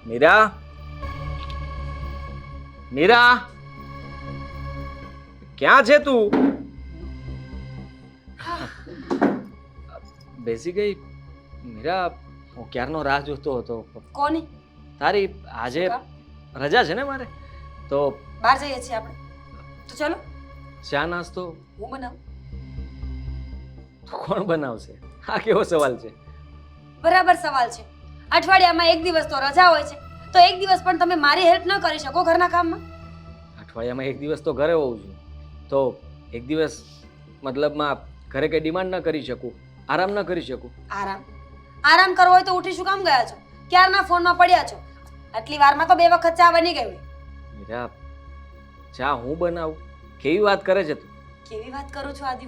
મીરા, મીરા, ક્યાં છે તું? બેસી ગઈ? મીરા, હું ક્યારનો રાહ જોતો હતો. કોની? તારી આજે રજા છે ને મારે, તો બહાર જઈએ છીએ આપણે. તો ચલો. ચા નાસ્તો હું બનાવું. તો કોણ બનાવશે? આ કેવો સવાલ છે? બરાબર સવાલ છે. અઠવાડિયામાં એક દિવસ તો રજા હોય છે, તો એક દિવસ પણ તમે મારી હેલ્પ ન કરી શકો ઘરના કામમાં? અઠવાડિયામાં એક દિવસ તો ઘરે હોઉં છું, તો એક દિવસ મતલબમાં ઘરે કંઈ ડિમાન્ડ ન કરી શકું, આરામ ન કરી શકું? આરામ કરવો હોય તો ઉઠી શું કામ ગયા છો? ક્યારના ફોનમાં પડ્યા છો? આટલી વારમાં તો 2 વખત ચા બની ગઈ હોય. મીરા, ચા હું બનાવું? કેવી વાત કરે છે તું? કેવી વાત કરું છું આદિ?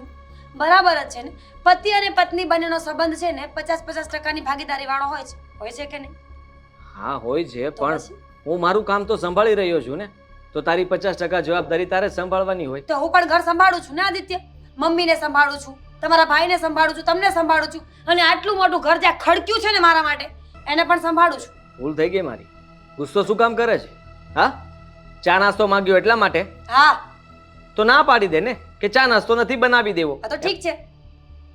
બરાબર જ છે ને. પતિ અને પત્ની બંનેનો સંબંધ છે ને 50-50% ભાગીદારી વાળો હોય છે કે નહીં? હા હોય છે, તો પણ પછી? હું મારું કામ તો સંભાળી રહ્યો છું ને, તો તારી 50% જવાબદારી તારે જ સંભાળવાની હોય. તો હું પણ ઘર સંભાળું છું ને આદિત્ય. મમ્મીને સંભાળું છું, તમારા ભાઈને સંભાળું છું, તમને સંભાળું છું, અને આટલું મોટું ઘર જ્યાં ખડક્યું છે ને મારા માટે, એને પણ સંભાળું છું. ભૂલ થઈ ગઈ મારી. ગુસ્સો શું કામ કરે છે? હા, ચા નાસ્તો માંગ્યો એટલા માટે? હા, તો ના પાડી દે ને કે ચા નાસ્તો નથી બનાવી દેવો. આ તો ઠીક છે.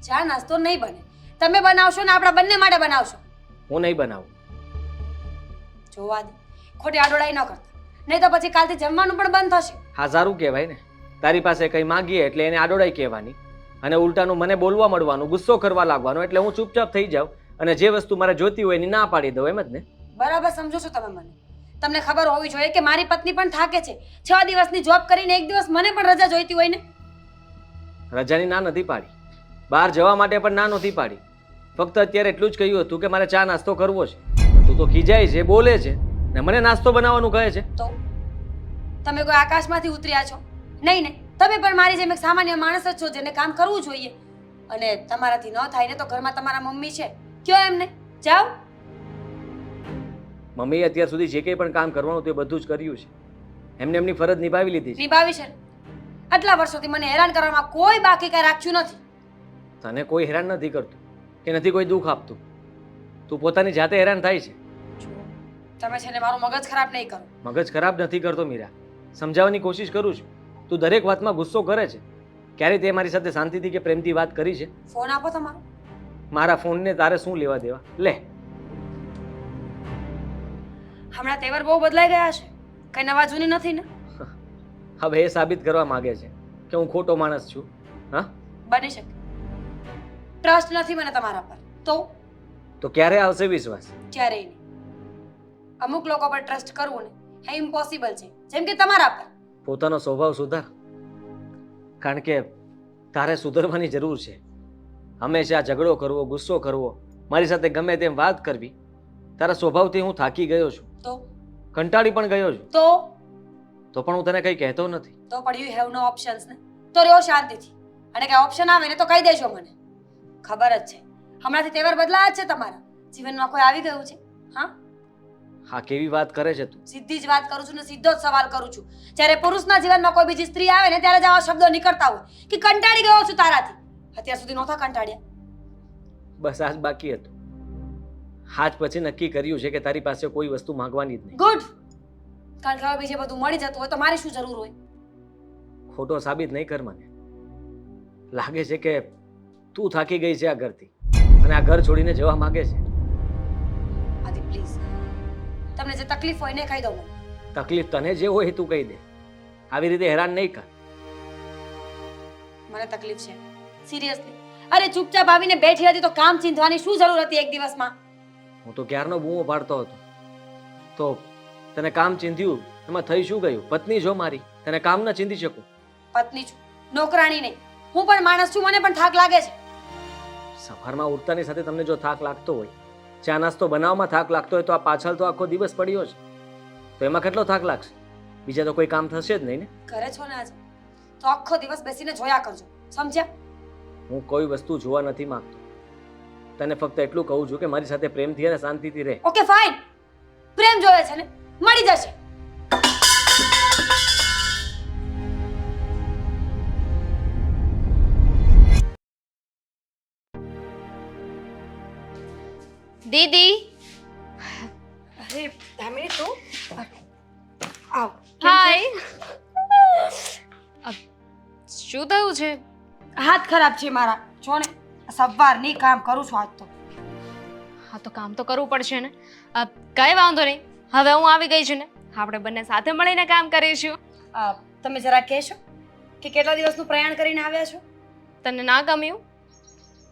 ચા નાસ્તો નહીં બને. તમે બનાવશો ને આપણા બંને માટે બનાવશો. હું નહીં બનાવું. જોવા દે, ખોટી આડોડાઈ ન કરતા, નહીં તો પછી કાલથી જમવાનું પણ બંધ થશે. હા સારું કહેવાય ને, તારી પાસે કંઈ માગીએ એટલે એને આડોડાઈ કહેવાની, અને ઉલટાનું મને બોલવા મળવાનું, ગુસ્સો કરવા લાગવાનો, એટલે હું ચૂપચાપ થઈ જાઉં અને જે વસ્તુ મારે જોતી હોય એની ના પાડી દઉં, એમ જ ને? બરાબર સમજો છો તમે મને. તમને ખબર હોવી જોઈએ કે મારી પત્ની પણ થાકે છે. 6 દિવસની જોબ કરીને એક દિવસ મને પણ રજા જોઈતી હોય ને. રજાની ના નથી પાડી, બહાર જવા માટે પણ ના નથી પાડી. ફક્ત અત્યારે એટલું જ કહ્યું હતું કે મારે ચા નાસ્તો કરવો છે. તું તો ખીજાય છે, બોલે છે ને મને નાસ્તો બનાવવાનું કહે છે. તો તમે કોઈ આકાશમાંથી ઉતર્યા છો? નહીં ને. તમે પણ મારી જેમ એક સામાન્ય માણસ જ છો જેને કામ કરવું જોઈએ. અને તમારાથી ન થાય ને તો ઘરમાં તમારા મમ્મી છે, કયો એમને જાઓ. મમ્મીએ અત્યાર સુધી જે કંઈ પણ કામ કરવાનું તે બધું જ કર્યું છે. એમને એમની ફરજ નિભાવી લીધી છે. નિભાવી છે. આટલા વર્ષોથી મને હેરાન કરવામાં કોઈ બાકી કઈ રાખ્યું નથી. તને કોઈ હેરાન નથી કરતું કે નથી કોઈ દુઃખ આપતું, તું પોતાની જાતે હેરાન થાય છે. તમે છે ને મારું મગજ ખરાબ નહીં કરો. મગજ ખરાબ નથી કરતો મીરા, સમજાવવાની કોશિશ કરું છું. તું દરેક વાતમાં ગુસ્સો કરે છે. ક્યારે તે મારી સાથે શાંતિથી કે પ્રેમથી વાત કરી છે? ફોન આપો તમારો. મારા ફોનને તારે શું લેવા દેવા? લે. હમણાં તેવર બહુ બદલાઈ ગયા છે, કઈ નવા જૂની નથી ને? હવે એ સાબિત કરવા માંગે છે કે હું ખોટો માણસ છું. હા, બની શકે. ટ્રસ્ટ નથી મને તમારા પર. તો ક્યારે આવશે વિશ્વાસ? ક્યારેય નહીં. અમુક લોકો પર ટ્રસ્ટ કરવું ને એ ઇમ્પોસિબલ છે, જેમ કે તમારા પર. પોતાનો સ્વભાવ સુધાર, કારણ કે તારે સુધરવાની જરૂર છે. હંમેશા ઝઘડો કરવો, ગુસ્સો કરવો, મારી સાથે ગમે તેમ વાત કરવી, તારા સ્વભાવથી હું થાકી ગયો છું, કંટાળી પણ ગયો છું. તો પણ હું તને કંઈ કહેતો નથી. તો પણ યુ હેવ નો ઓપ્શન્સ ને. તો રહ્યો શાંતિથી, અને કઈ ઓપ્શન આવે ને તો કહી દેજો મને. ખબર જ છે હમણાંથી તેવર બદલાયા જ છે તમારા જીવનમાં. કોઈ આવી ગયું છે? હા હા, કેવી વાત કરે છે તું? સીધી જ વાત કરું છું ને સીધો જ સવાલ કરું છું. જ્યારે પુરુષના જીવનમાં કોઈ બીજી સ્ત્રી આવે ને ત્યારે જ આવા શબ્દો નીકળતા હોય કે કંટાળી ગયો છું તારાથી. અત્યાર સુધી નહોતા કંટાળ્યા. બસ આજ બાકી હતું. આજ પછી નક્કી કર્યું છે કે તારી પાસે કોઈ વસ્તુ માંગવાની જ નહીં. ગુડ. કારણ કે હવે બીજે બધું મળી જતું હોય તો મારી શું જરૂર હોય? ખોટો સાબિત નહીં કર મને. લાગે છે કે તું થાકી ગઈ છે આ ઘરથી અને આ ઘર છોડીને જવા માંગે છે. આદિ પ્લીઝ, તમને જે તકલીફ હોય ને કહી દો મને. તકલીફ તને જે હોય એ તું કહી દે. આવી રીતે હેરાન નહીં કર. મને તકલીફ છે સિરિયસલી. અરે ચૂપચાપ આવીને બેઠી હતી તો કામ ચીંધવાની શું જરૂર હતી એક દિવસમાં? હું તો ક્યારનો બૂમો પાડતો હતો. તો તને કામ ચીંધ્યું એમાં થઈ શું ગયું? પત્ની જો મારી, તને કામ ન ચીંધી શકું? પત્ની છું, નોકરાણી નહીં. હું પણ માણસ છું, મને પણ થાક લાગે છે. સવારમાં ઉઠતાની સાથે તમને જો થાક લાગતો હોય, ચા નાસ્તો બનાવવામાં થાક લાગતો હોય, તો આ પાછળ તો આખો દિવસ પડ્યો છે, તો એમાં કેટલો થાક લાગશે? બીજા તો કોઈ કામ થશે જ નહીં ને. ઘરે છો ને આજે, તો આખો દિવસ બેસીને જોયા કરજો, સમજ્યા? હું કોઈ વસ્તુ જોવા નથી માંગતો. તને ફક્ત એટલું કહું છું કે મારી સાથે પ્રેમથી અને શાંતિથી રહે. Okay fine. પ્રેમ જોવે છે ને, મળી જશે. દીદી, અરે ધામિની તું આવ હાય શું થયું છે? હાથ ખરાબ છે મારા જો ને સવારની કામ કરું છું આજ તો હા તો કામ તો કરવું પડશે ને. કઈ વાંધો નહીં, હવે હું આવી ગઈ છું ને, આપણે બંને સાથે મળીને કામ કરીશું. તમે જરા કહેશો કે કેટલા દિવસનું પ્રયાણ કરીને આવ્યા છો? તને ના ગમ્યું?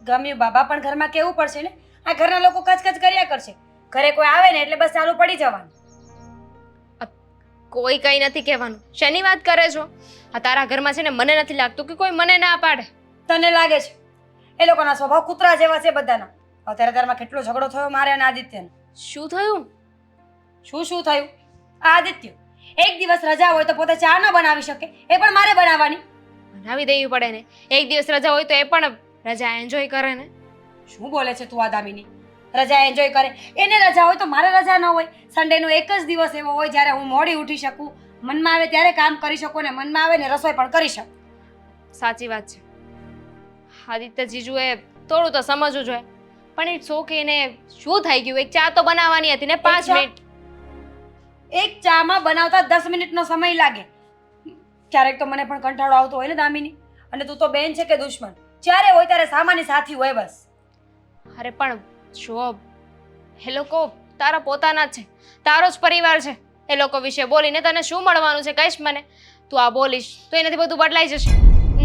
ગમ્યું બાબા, પણ ઘરમાં કેવું પડશે ને. આ ઘરના લોકો કચકચ કર્યા કરશે. ઘરે કોઈ આવે ને એટલે બસ ચાલુ પડી જવાનું. કોઈ કઈ નથી કહેવાનું. શેની વાત કરે છો? આ તારા ઘરમાં છે ને, મને નથી લાગતું કે કોઈ મને ના પાડે. તને લાગે છે? એ લોકોના સ્વભાવ કૂતરા જેવા છે બધાના. અત્યારે ઘરમાં કેટલો ઝઘડો થયો મારે અને આદિત્યનો. શું થયું? શું થયું? આ આદિત્ય એક દિવસ રજા હોય તો પોતે ચા ન બનાવી શકે, એ પણ મારે બનાવવાની. બનાવી દેવી પડે ને. એક દિવસ રજા હોય તો એ પણ રજા એન્જોય કરે ને. શું બોલે છે તું આ દામિની? રજા એન્જોય કરે? એને રજા હોય તો મારે રજા ન હોય. સન્ડેનો એક જ દિવસ એવો હોય જ્યારે હું મોડી ઉઠી શકું, મનમાં આવે ત્યારે કામ કરી શકું ને મનમાં આવે ને રસોઈ પણ કરી શકું. સાચી વાત છે. આદિત્ય જીજુએ થોડું તો સમજવું જોઈએ. પણ ઇટ્સ ઓકે ને. શું થઈ ગયું? એક ચા તો બનાવવાની હતી ને 5 ચા? મિનિટ. એક ચામાં બનાવતા 10 મિનિટનો સમય લાગે. ક્યારેક તો મને પણ કંટાળો આવતો હોય ને દામિની. અને તું તો બેન છે કે દુશ્મન? જ્યારે હોય ત્યારે સામાન્ય સાથી હોય બસ. અરે પણ જો, એ લોકો તારા પોતાના જ છે, તારો જ પરિવાર છે. એ લોકો વિશે બોલીને તને શું મળવાનું છે? કહીશ મને તું આ બોલીશ તો એનાથી બધું બદલાઈ જશે.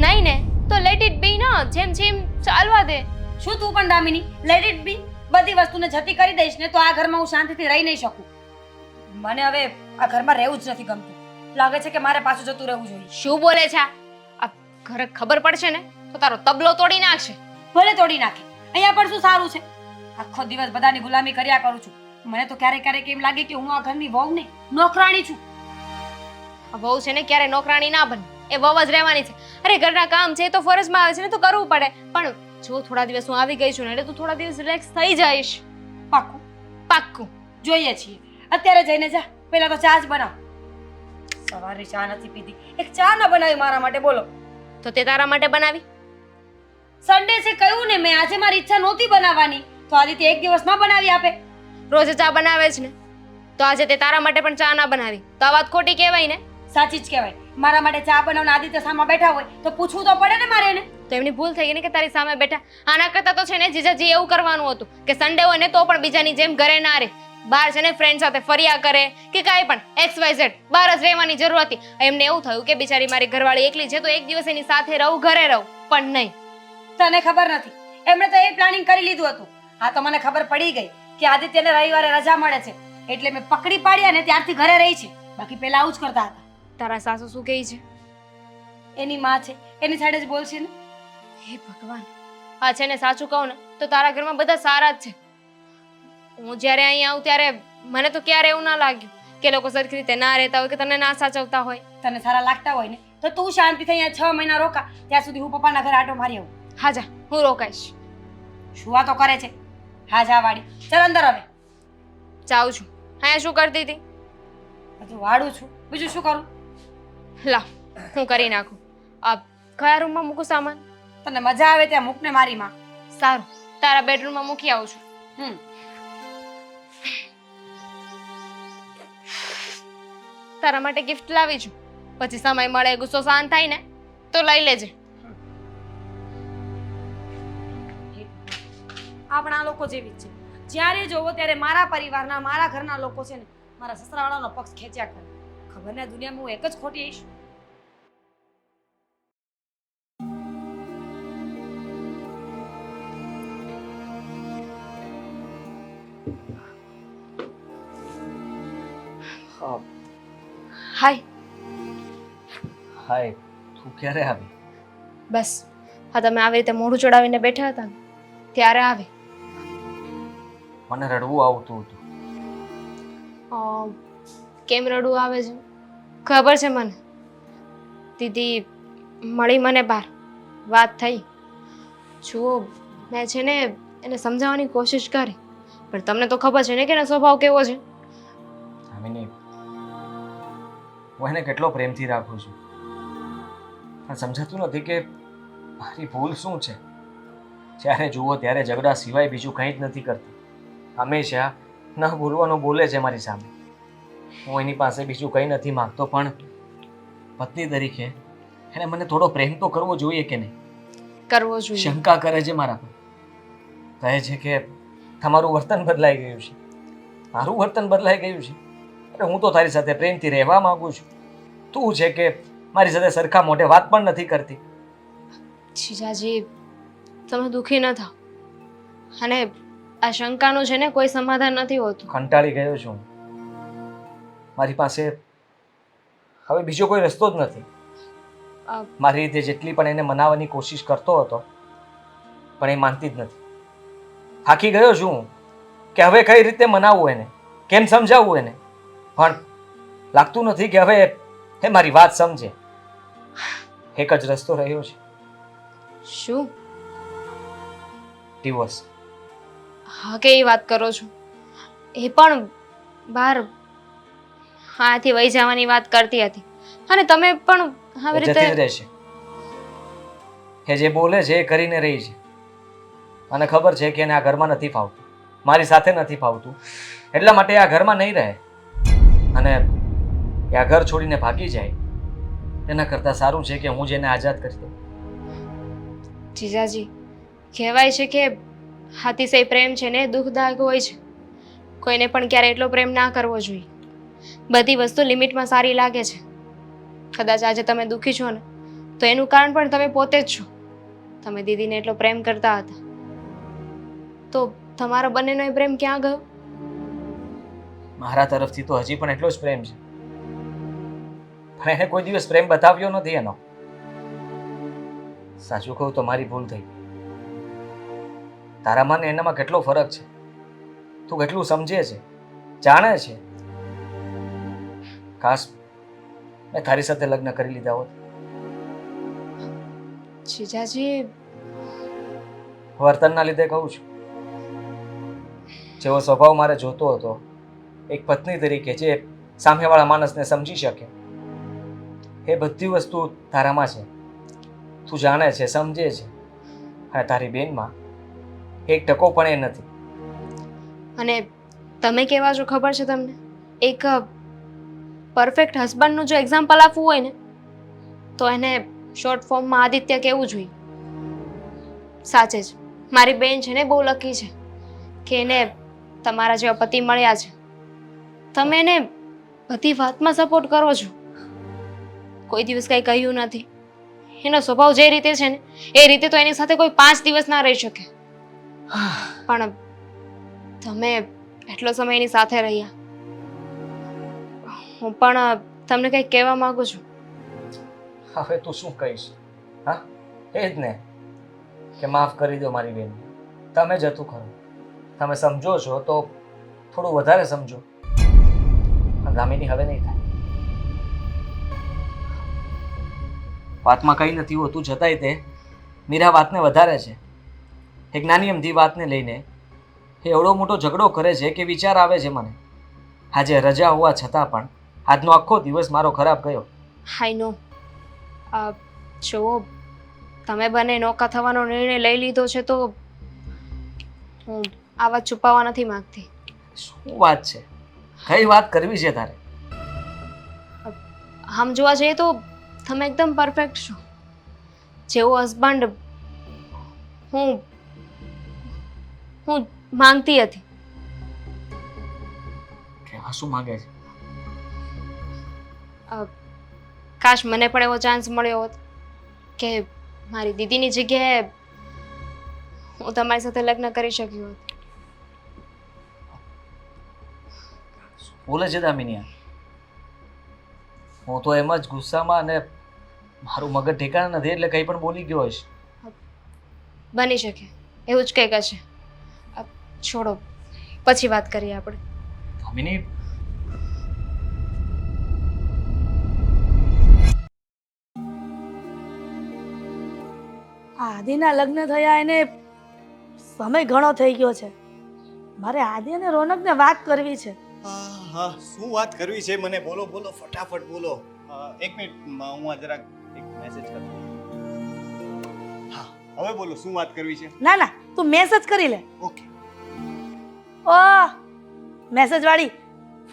નહીં ને તો લેટ ઇટ બી ના, જેમ જેમ ચાલવા દે. શું તું પણ દામિની લેટ ઇટ બી? બધી વસ્તુને જતી કરી દઈશ ને તો આ ઘરમાં હું શાંતિથી રહી નહીં શકું. મને હવે આ ઘરમાં રહેવું જ નથી ગમતું. લાગે છે કે મારે પાછું જતું રહેવું જોઈએ. શું બોલે છે આ? ઘરે ખબર પડશે ને તો તારો તબલો તોડી નાખશે. ભલે તોડી નાખે, અહીંયા પણ શું સારું છે? આખો દિવસ બધાની ગુલામી કર્યા કરું છું. મને તો ક્યારેક ક્યારેક એમ લાગે કે હું આ ઘરની વહુ નહીં, નોકરાણી છું. આ વહુ છે ને ક્યારે નોકરાણી ના બને. એ વહુ જ રહેવાની છે. અરે ઘરના કામ છે એ તો ફરજમાં આવે છે ને, તો કરવું પડે. પણ જો થોડા દિવસ હું આવી ગઈ છું ને એટલે તું થોડા દિવસ રિલેક્સ થઈ જઈશ. પાક્કું? પાક્કું. જોઈએ છીએ. અત્યારે જઈને જા, પહેલા તો ચા જ બનાવ. સવારે ચા નથી પીધી, એક ચા ન બનાવી મારા માટે, બોલો. તો તે તારા માટે બનાવી. સન્ડે છે કહ્યું ને મેં, આજે મારી ઈચ્છા નહોતી બનાવવાની તો આદિત્ય એક દિવસ ના બનાવી આપે. રોજ ચા બનાવે છે ને, તો આજે તે તારા માટે પણ ચા ના બનાવી તો આ વાત ખોટી કહેવાય ને. સાચી જ કહેવાય. મારા માટે ચા બનાવને આદિત્ય સામે બેઠા હોય તો પૂછવું તો પડે ને મારે એને. તો એમની ભૂલ થઈ ગઈ ને કે તારી સામે બેઠા. આના કરતા તો છે ને જીજાજી એવું કરવાનું હતું કે સન્ડે હોય ને તો પણ બીજાની જેમ ઘરે ના રહે, બહાર છે ને ફ્રેન્ડ સાથે ફર્યા કરે કે કાંઈ પણ XYZ બહાર જ રહેવાની જરૂર હતી. એમને એવું થયું કે બિચારી મારી ઘરવાળી એકલી છે તો એક દિવસ એની સાથે રહું, ઘરે રહું. પણ નહીં, તને ખબર નથી, એમણે તો એ પ્લાનિંગ કરી લીધું હતું. હા તો મને ખબર પડી ગઈ કે આદિત્યને રવિવારે રજા મળે છે એટલે મેં પકડી પાડ્યા ને ત્યારથી ઘરે રહી છે. બાકી પહેલા આવું જ કરતા હતા. તારા સાસુ શું કહે છે? એની માં છે, એની સાઈડે જ બોલશે ને. હે ભગવાન, હા છે ને, સાચું કહું ને તો તારા ઘરમાં બધા સારા જ છે. હું જ્યારે અહીં આવું ત્યારે મને તો ક્યારે એવું ના લાગ્યું કે લોકો સરખી રીતે ના રહેતા હોય કે તને ના સાચવતા હોય. તને સારા લાગતા હોય ને તો તું શાંતિથી અહીંયા 6 મહિના રોકા, ત્યાં સુધી હું પપ્પાના ઘરે આટો મારી આવું. હા જા, હું રોકાઈશ. શું વાતો કરે છે? હા જા વાડી, ચાલ અંદર હવે. જાઉં છું. અહીંયા શું કરતી હતી? હજુ વાડું છું, બીજું શું કરું? લા, હું કરી નાખું. આ કયા રૂમમાં મૂકું સામાન? તને મજા આવે ત્યાં મૂકને મારી માં. સારું, તારા બેડરૂમમાં મૂકી આવું છું. તારા માટે ગિફ્ટ લાવી છું. પછી સમય મળે, ગુસ્સો શાંત થાય ને તો લઈ લેજે. આપણા લોકો જેવી જ છે. જ્યારે જોવો ત્યારે મારા પરિવારના, મારા ઘરના લોકો છે ને મારા સસરાવાળાનો પક્ષ ખેંચ્યા કરે. ખબર ને દુનિયામાં હું એક જ ખોટી આવીશ. હાય. હાય, તું ક્યારે આવી? બસ હા, તમે આવી રીતે મોઢું ચડાવીને બેઠા હતા ત્યારે આવી. મને રડવું આવતું હતું. કેમ રડવું આવે છે? ખબર છે મને. દીદી મળી મને બહાર, વાત થઈ. જુઓ, મેં છે ને એને સમજાવવાની કોશિશ કરી, પણ તમને તો ખબર છે ને કે એનો સ્વભાવ કેવો છે. આમીની, હું એને કેટલો પ્રેમથી રાખું છું, પણ સમજાતું નથી કે મારી ભૂલ શું છે. જ્યારે જુઓ ત્યારે ઝઘડા સિવાય બીજું કંઈ જ નથી કરતી. હંમેશા ન બોલવાનું બોલે છે મારી સામે. હું એની પાસે બીજું કંઈ નથી માંગતો, પણ પત્ની તરીકે એને મને થોડો પ્રેમ તો કરવો જોઈએ કે નહીં? કરવો જોઈએ. શંકા કરે છે મારા પર. કહે છે કે તમારું વર્તન બદલાઈ ગયું છે, મારું વર્તન બદલાઈ ગયું છે. અરે હું તો તારી સાથે પ્રેમથી રહેવા માંગુ છું. તું છે કે મારી સાથે સરખા મોઢે વાત પણ નથી કરતી. જીજાજી, તમે દુઃખી ન થાઓ. અને આ શંકાનું છે ને કોઈ સમાધાન નથી હોતું. કંટાળી ગયો છું. મારી પાસે હવે બીજો કોઈ રસ્તો જ નથી. અ, મારી રીતે જેટલી પણ એને મનાવવાની કોશિશ કરતો હતો, પણ એ માનતી જ નથી. થાકી ગયો છું હું કે હવે કઈ રીતે મનાવવું એને, કેમ સમજાવવું એને. પણ લાગતું નથી કે હવે એ મારી વાત સમજે. એક જ રસ્તો રહ્યો છે, શું? ડિવોર્સ. હા, કે વાત કરો છો? એ પણ બહાર હાથી વહી જવાની વાત કરતી હતી, અને તમે પણ આવી એ જતી જ રીતે. રહેશે. એ જે બોલે છે એ કરીને રહી છે. અને ખબર છે કે એને આ ઘરમાં નથી ફાવતું, મારી સાથે નથી ફાવતું, એટલા માટે આ ઘરમાં નહીં રહે. અને એ આ ઘર છોડીને ભાગી જાય એના કરતાં સારું છે કે હું જેને આઝાદ કરી દઉં. જીજાજી, કહેવાય છે કે અતિશય પ્રેમ છે ને દુઃખદાયક હોય છે. કોઈને પણ ક્યારે એટલો પ્રેમ ના કરવો જોઈએ. બધી વસ્તુ લિમિટમાં સારી લાગે છે. કદાચ આજે તમે દુઃખી છો ને, તો એનું કારણ પણ તમે પોતે જ છો. તમે દીદીને એટલો પ્રેમ કરતા હતા, તો તમારા બંનેનો એ પ્રેમ ક્યાં ગયો? મારા તરફથી તો હજી પણ એટલો જ પ્રેમ છે, પણ એને કોઈ દિવસ પ્રેમ બતાવ્યો નથી એનો. સાચું કહું તો મારી ભૂલ થઈ. તારામાં ને એનામાં કેટલો ફરક છે, તું કેટલું સમજે છે, જાણે છે. કાશ મેં તારી સાથે લગ્ન કરી લીધા હોત. જીજાજી, વર્તનના લીધે કહું છું. જેવો સ્વભાવ મારે જોતો હતો, એક પત્ની તરીકે જે સામેવાળા માણસને સમજી શકે, એ બધી વસ્તુ તારામાં છે. તું જાણે છે, સમજે છે. અને તારી બેનમાં 1% પણ એ નથી. અને તમે કેવા છો ખબર છે તમને? એક પરફેક્ટ હસબન્ડનું જો એક્ઝામ્પલ આપવું હોય ને, તો એને શોર્ટ ફોર્મમાં આદિત્ય કહેવું જોઈએ. સાચે જ મારી બેન છે ને બહુ લકી છે કે એને તમારા જેવા પતિ મળ્યા છે. તમે એને બધી વાતમાં સપોર્ટ કરો છો, કોઈ દિવસ કંઈ કહ્યું નથી. એનો સ્વભાવ જે રીતે છે ને એ રીતે તો એની સાથે કોઈ 5 દિવસ ના રહી શકે. પણ તમે એટલો સમય એની સાથે રહ્યા. હું પણ તમને કંઈક કહેવા માંગુ છું. હવે તું શું કહીશ? હા, એ જ ને કે માફ કરી દો મારી બેન. તમે જતું ખરો, તમે સમજો છો તો થોડું વધારે સમજો. દામિની હવે નહીં થાય. વાતમાં કંઈ નથી હોતું, છતાંય તે મીરા વાતને વધારે છે. એક નાની અમથી વાતને લઈને એ એવડો મોટો ઝઘડો કરે છે કે વિચાર આવે છે મને. આજે રજા હોવા છતાં પણ આજનો આખો દિવસ મારો ખરાબ ગયો. આઈ નો. જુઓ, તમે બંને નોકા થવાનો નિર્ણય લઈ લીધો છે, તો હું આ વાત છુપાવવા નથી માંગતી. શું વાત છે? કઈ વાત કરવી છે તારે? આમ જોવા જઈએ તો તમે એકદમ પરફેક્ટ છો. જેવો હસબન્ડ હું માંગતી હતી. કહેવા શું માંગે છે? કાશ મને પણ એવો ચાન્સ મળ્યો હોત કે મારી દીદીની જગ્યાએ હું તમારી સાથે લગ્ન કરી શક્યું હોત. બોલે છે દામિની? હું તો એમ જ ગુસ્સામાં અને મારું મગજ ઠેકાણા નથી એટલે કંઈ પણ બોલી ગયો હોઈશ. બની શકે, એવું જ કંઈક હશે. છોડો, પછી વાત કરીએ આપણે. દામિની, આદિના લગ્ન થયા એને સમય ઘણો થઈ ગયો છે. મારે આદિ અને રોનકને વાત કરવી છે. હા, શું વાત કરવી છે મને? બોલો બોલો, ફટાફટ બોલો. એક મિનિટ, હું આ જરાક એક મેસેજ કરું. હા, હવે બોલો, શું વાત કરવી છે? ના ના, તું મેસેજ કરી લે. ઓકે. ઓ મેસેજવાળી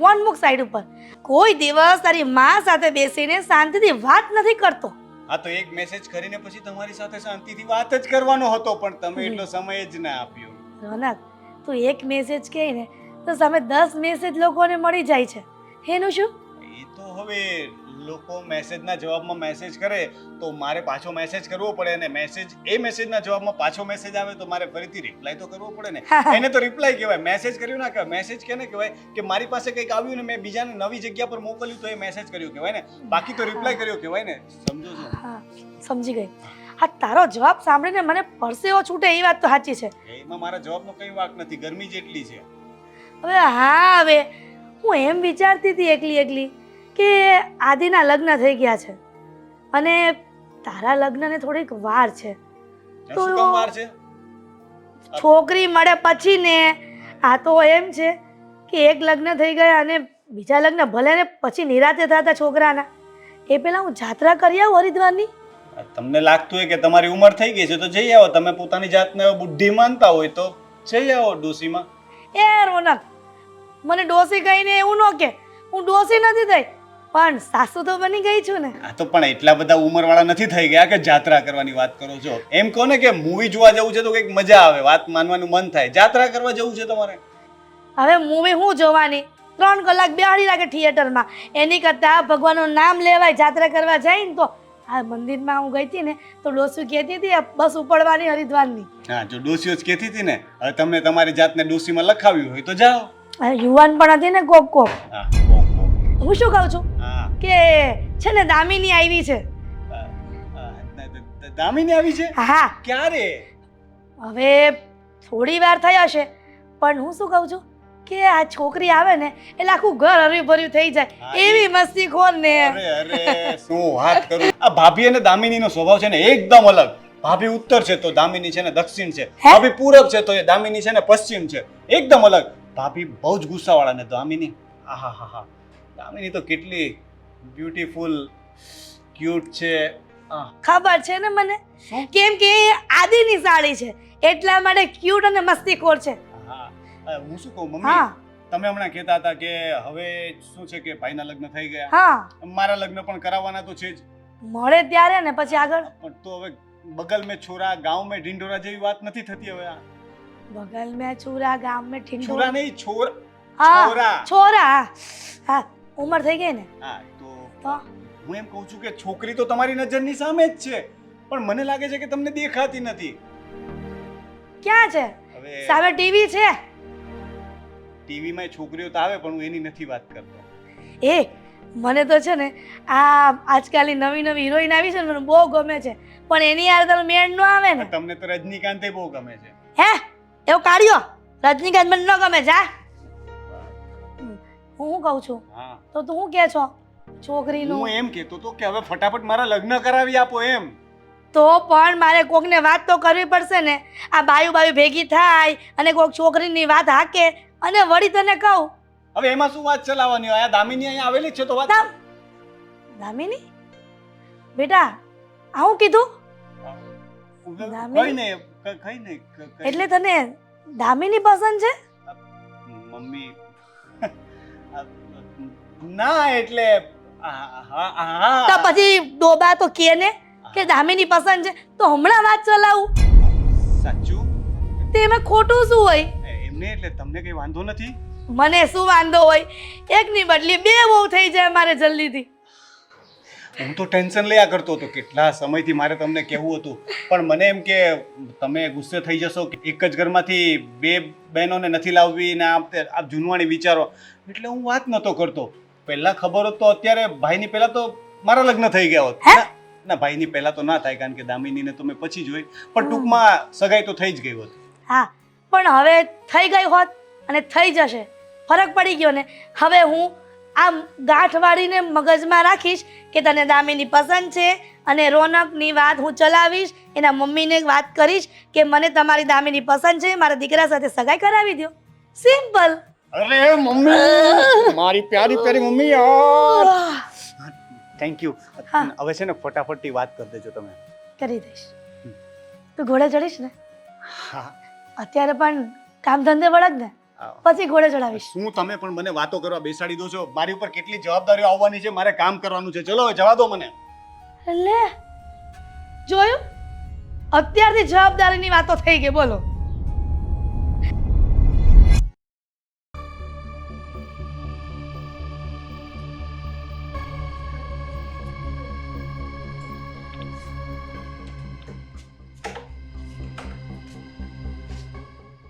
ફોન મૂક સાઈડ ઉપર. કોઈ દિવસ તારી માં સાથે બેસીને શાંતિથી વાત નથી કરતો. હા તો એક મેસેજ કરીને પછી તમારી સાથે શાંતિથી વાત જ કરવાનો હતો પણ તમે એટલો સમય જ ના આપ્યો. રોનક, તું એક મેસેજ કહે ને તો સામે 10 મેસેજ લોકોને મળી જાય છે. એનું શું? એ તો હવે લોકો મેસેજના જવાબમાં મેસેજ કરે તો મારે પાછો મેસેજ કરવો પડે અને મેસેજના જવાબમાં પાછો મેસેજ આવે તો મારે ફરીથી રિપ્લાય તો કરવો પડે ને. એને તો રિપ્લાય કહેવાય, મેસેજ કર્યું ના કહેવાય. મેસેજ કેને કહેવાય કે મારી પાસે કંઈક આવ્યું ને મેં બીજાને નવી જગ્યા પર મોકલ્યું તો એ મેસેજ કર્યો કહેવાય ને. બાકી તો રિપ્લાય કર્યો કહેવાય ને. સમજો છો? હા, સમજી ગઈ. હા, તારો જવાબ સાંભળીને મને પરસેવો છૂટે એ વાત તો સાચી છે. એમાં મારા જવાબનો કઈ વાંક નથી, ગરમી જેટલી છે. હવે હું એમ વિચારતી હતી એકલી કે આદિના લગ્ન થઈ ગયા છે અને તારા લગ્નને થોડીક વાર છે. શું કામ વાર છે? છોકરી મળે પછી ને. આ તો એમ છે કે એક લગ્ન થઈ ગયા અને બીજા લગ્ન ભલે ને પછી નિરાતે થતા છોકરાના. એ પેલા હું જાત્રા કરી આવું હરિદ્વારની. તમને લાગતું હોય કે તમારી ઉંમર થઈ ગઈ છે તો જઈ આવો. તમે પોતાની જાતને બુદ્ધિ માનતા હોય તો જઈ આવો ડોસીમાં. એ રોનક, મને ડોસી કહીને એવું ન કે. હું ડોસી નથી થઈ પણ સાસુ તો બની ગઈ છું ને. આ તો પણ એટલા બધા ઉંમરવાળા નથી થઈ ગયા કે જાત્રા કરવાની વાત કરો છો. એમ કહો ને કે મૂવી જોવા જવું છે તો કંઈક મજા આવે, વાત માનવાનું મન થાય. જાત્રા કરવા જવું છે તમારે? હવે મૂવી હું જોવાની 3 કલાક બેહાડી રાખે થિયેટરમાં. એની કરતાં ભગવાનનું નામ લેવાય. જાત્રા કરવા જાય ને તો આ મંદિરમાં હું ગઈ હતી ને તો ડોસી કહેતી હતી બસ ઉપડવાની હરિદ્વારની. હા, જો ડોસીઓ જ કહેતી હતી ને, હવે તમને તમારી જાતને ડોસીમાં લખાવ્યું હોય તો જાઓ. યુવાન પણ હતી ને કોક. હા, હું શું કહું છું હા. કે છે ને દામિની આવી છે. દામિની આવી છે? હા, ક્યારે? હવે થોડી વાર થઈ હશે પણ હું શું કહું છું કે આ છોકરી આવે ને એટલે આખું ઘર હર્યું ભર્યું થઈ જાય. એવી મસ્તીખોર ને. અરે શું વાત કરું. આ ભાભી અને દામિનીનો સ્વભાવ છે ને એકદમ અલગ. ભાભી ઉત્તર છે તો દામિની છે ને દક્ષિણ છે. ભાભી પૂરબ છે તો એ દામિની છે ને પશ્ચિમ છે. એકદમ અલગ. ભાભી બહુ જ ગુસ્સાવાળા ને દામિની. આહાહા, દામિની તો કેટલી બ્યુટીફુલ ક્યુટ છે. ખબર છે ને મને, કેમ કે એ આદિની સાડી છે એટલા માટે ક્યુટ અને મસ્તીખોર છે. હા, હું શું કહું મમ્મી, હા તમે હમણાં કહેતા હતા કે હવે શું છે કે ભાઈના લગ્ન થઈ ગયા. હા, મારા લગ્ન પણ કરાવવાના તો છે જ. મળે ત્યારે ને પછી આગળ. પણ તો હવે બગલ મેં છોરા ગાંવ મેં ઢીંઢોરા જેવી વાત નથી થતી હવે. આ બગલ મેં છોરા ગામ મેં છોરા ઠીંડોરા. નહીં, છોરા. હા, છોરા. હા, ઉંમર થઈ ગઈ ને હા તો હું એમ કહું છું કે છોકરી તો તમારી નજરની સામે જ છે પણ મને લાગે છે કે તમને દેખાતી નથી. ક્યાં છે? હવે સામે ટીવી છે. ટીવીમાં છોકરીઓ તો આવે પણ હું એની નથી વાત કરતો. એ મને તો છે ને આ આજકાલની નવી હિરોઈન આવી છે ને મને બહુ ગમે છે પણ એની યાર તારો મેળ ન આવે ને. તમને તો રજનીકાંતે બહુ ગમે છે. હે એવું કાઢ્યો? રજનીકાંત મને ન ગમે. જા. હું કહું છું હા, તો તું શું કહે છો છોકરીનું? હું એમ કહેતો તો કે હવે ફટાફટ મારા લગ્ન કરાવી આપો એમ. તો પણ મારે કોકને વાત તો કરવી પડશે ને. આ બાયું ભેગી થાય અને કોક છોકરીની વાત હાકે અને વળી તને કહું. હવે એમાં શું વાત ચલાવવાની હોય? આ દામિની અહીંયા આવેલી જ છે તો વાત. દામિની બેટા આવું કીધું? કઈ નહીં, કઈ નહીં. એટલે તને દામિની પસંદ છે? મમ્મી ના એટલે હા. તો પછી ડોબા તો કે ને કે દામિની પસંદ છે તો હમણાં વાત ચલાવું. સાચું? તેમાં ખોટું શું હોય? એમને એટલે તમને કઈ વાંધો નથી? મને શું વાંધો હોય? એકની બદલી 2 બહુ થઈ જાય મારે જલ્દીથી. હું તો ટેન્શન લયા કરતો હતો કેટલા સમયથી મારે તમને કહેવું હતું પણ મને એમ કે તમે ગુસ્સે થઈ જશો કે એક જ ઘરમાંથી 2 બહેનોને નથી લાવવી ને આ જૂનવાણી વિચારો એટલે હું વાત નહોતો કરતો. પહેલા ખબર હોત તો અત્યારે ભાઈની પહેલા તો મારા લગ્ન થઈ ગયા હોત. ના, ભાઈની પહેલા તો ના થાય કારણ કે દામિનીને તો મેં પછી જોઈ પણ ટૂંકમાં સગાઈ તો થઈ જ ગઈ હોત. હા, પણ હવે થઈ ગઈ હોત અને થઈ જશે. ફરક પડી ગયો ને. હવે હું આમ ગાંઠ વાળીને મગજમાં રાખીશ કે તને દામિની પસંદ છે અને રોનકની વાત હું ચલાવીશ. એના મમ્મીને વાત કરીશ કે મને તમારી દામિની પસંદ છે, મારા દીકરા સાથે સગાઈ કરાવી દો. સિમ્પલ. અરે મમ્મી, મારી પ્યારી મમ્મી યાર. Thank you. હવે છે ને ફટાફટથી વાત કરી દેજો તમે. કરી દઈશ. તું ઘોડે ચડીશ ને? હા. અત્યારે પણ કામ ધંધે વળગ ને? પછી ઘોડે ચડાવીશ. શું તમે પણ મને વાતો કરવા બેસાડી દો છો? મારી ઉપર કેટલી જવાબદારીઓ આવવાની છે, મારે કામ કરવાનું છે. ચલો હવે જવા દો મને. લે જોયું, અત્યારથી જવાબદારીની વાતો થઈ ગઈ. બોલો.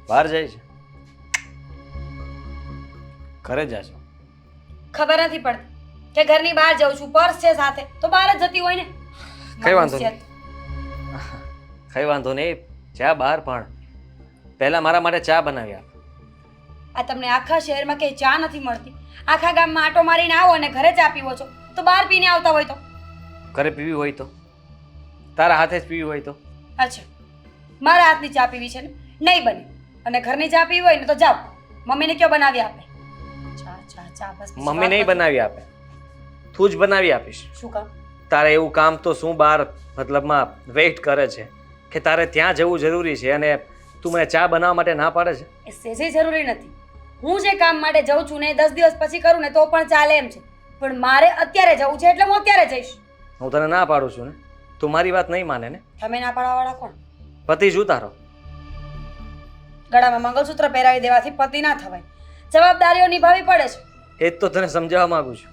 બહાર જાય છે, ઘરે જાશો? ખબર નથી પડતી કે ઘરની બહાર જાઉં છું, પર્સ છે સાથે તો બહાર જ જતી હોય ને. કઈ વાંધો નહીં, કઈ વાંધો નહીં. ચા બહાર, પણ પહેલા મારા માટે ચા બનાવી આપ. આ તમને આખા શહેરમાં કે ચા નથી મળતી, આખા ગામમાં આટો મારીને આવો અને ઘરે ચા પીવો છો, તો બહાર પીને આવતા હોય તો? ઘરે પીવી હોય તો, તારા હાથે જ પીવી હોય તો? અચ્છા, મારા હાથની ચા પીવી છે ને? નહીં બને. અને ઘરની ચા પીવી હોય ને તો જાઓ, મમ્મીને કયો બનાવી આપે. ચા ચા ચા બસ. મમ્મી નહીં બનાવી આપે, તું જ બનાવી આપીશ. શું કામ? તારે એવું કામ તો શું બહાર મતલબમાં વેઇટ કરે છે કે તારે ત્યાં જવું જરૂરી છે અને તું મને ચા બનાવવા માટે ના પાડે છે? એ સેજે જરૂરી નથી. હું જે કામ માટે જાઉં છું ને 10 દિવસ પછી કરું ને તો પણ ચાલે એમ છે, પણ મારે અત્યારે જવું છે એટલે હું અત્યારે જઈશ. હું તને ના પાડું છું ને, તું મારી વાત નહીં માને ને? તમે ના પાડવાવાળા કોણ? પતિ શું તારો? ગળામાં મંગળસૂત્ર પહેરાવી દેવાથી પતિ ના થવાય, જવાબદારીઓ નિભાવવી પડે છે. એ જ તો તને સમજાવવા માંગુ છું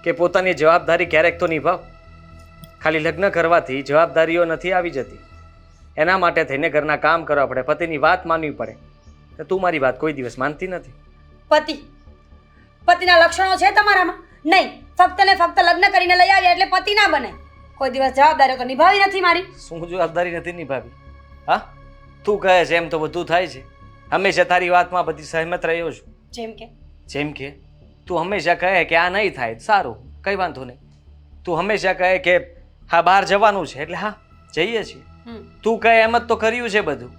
કે પોતાની જવાબદારી ક્યારેક તો નિભાવ. ખાલી લગ્ન કરવાથી જવાબદારીઓ નથી આવી જતી, એના માટે થઈને ઘરના કામ કરવા પડે, પતિની વાત માનવી પડે. તો તું મારી વાત કોઈ દિવસ માનતી નથી. પતિના લક્ષણો છે તમારામાં? નહીં, ફક્ત ને ફક્ત લગ્ન કરીને લઈ આવ્યા એટલે પતિ ના બને. કોઈ દિવસ જવાબદારીઓ તો નિભાવી નથી મારી. શું જવાબદારી નથી નિભાવી? હા, તું કહે છે એમ તો બધું થાય છે. હંમેશા તારી વાતમાં બધી સહેમત રહ્યો છું. જેમ કે તું હંમેશા કહે કે આ નહીં થાય, સારું, કંઈ વાંધો નહીં. તું હંમેશા કહે કે હા બહાર જવાનું છે એટલે હા જઈએ છીએ. તું કહે એમ જ તો કર્યું છે બધું.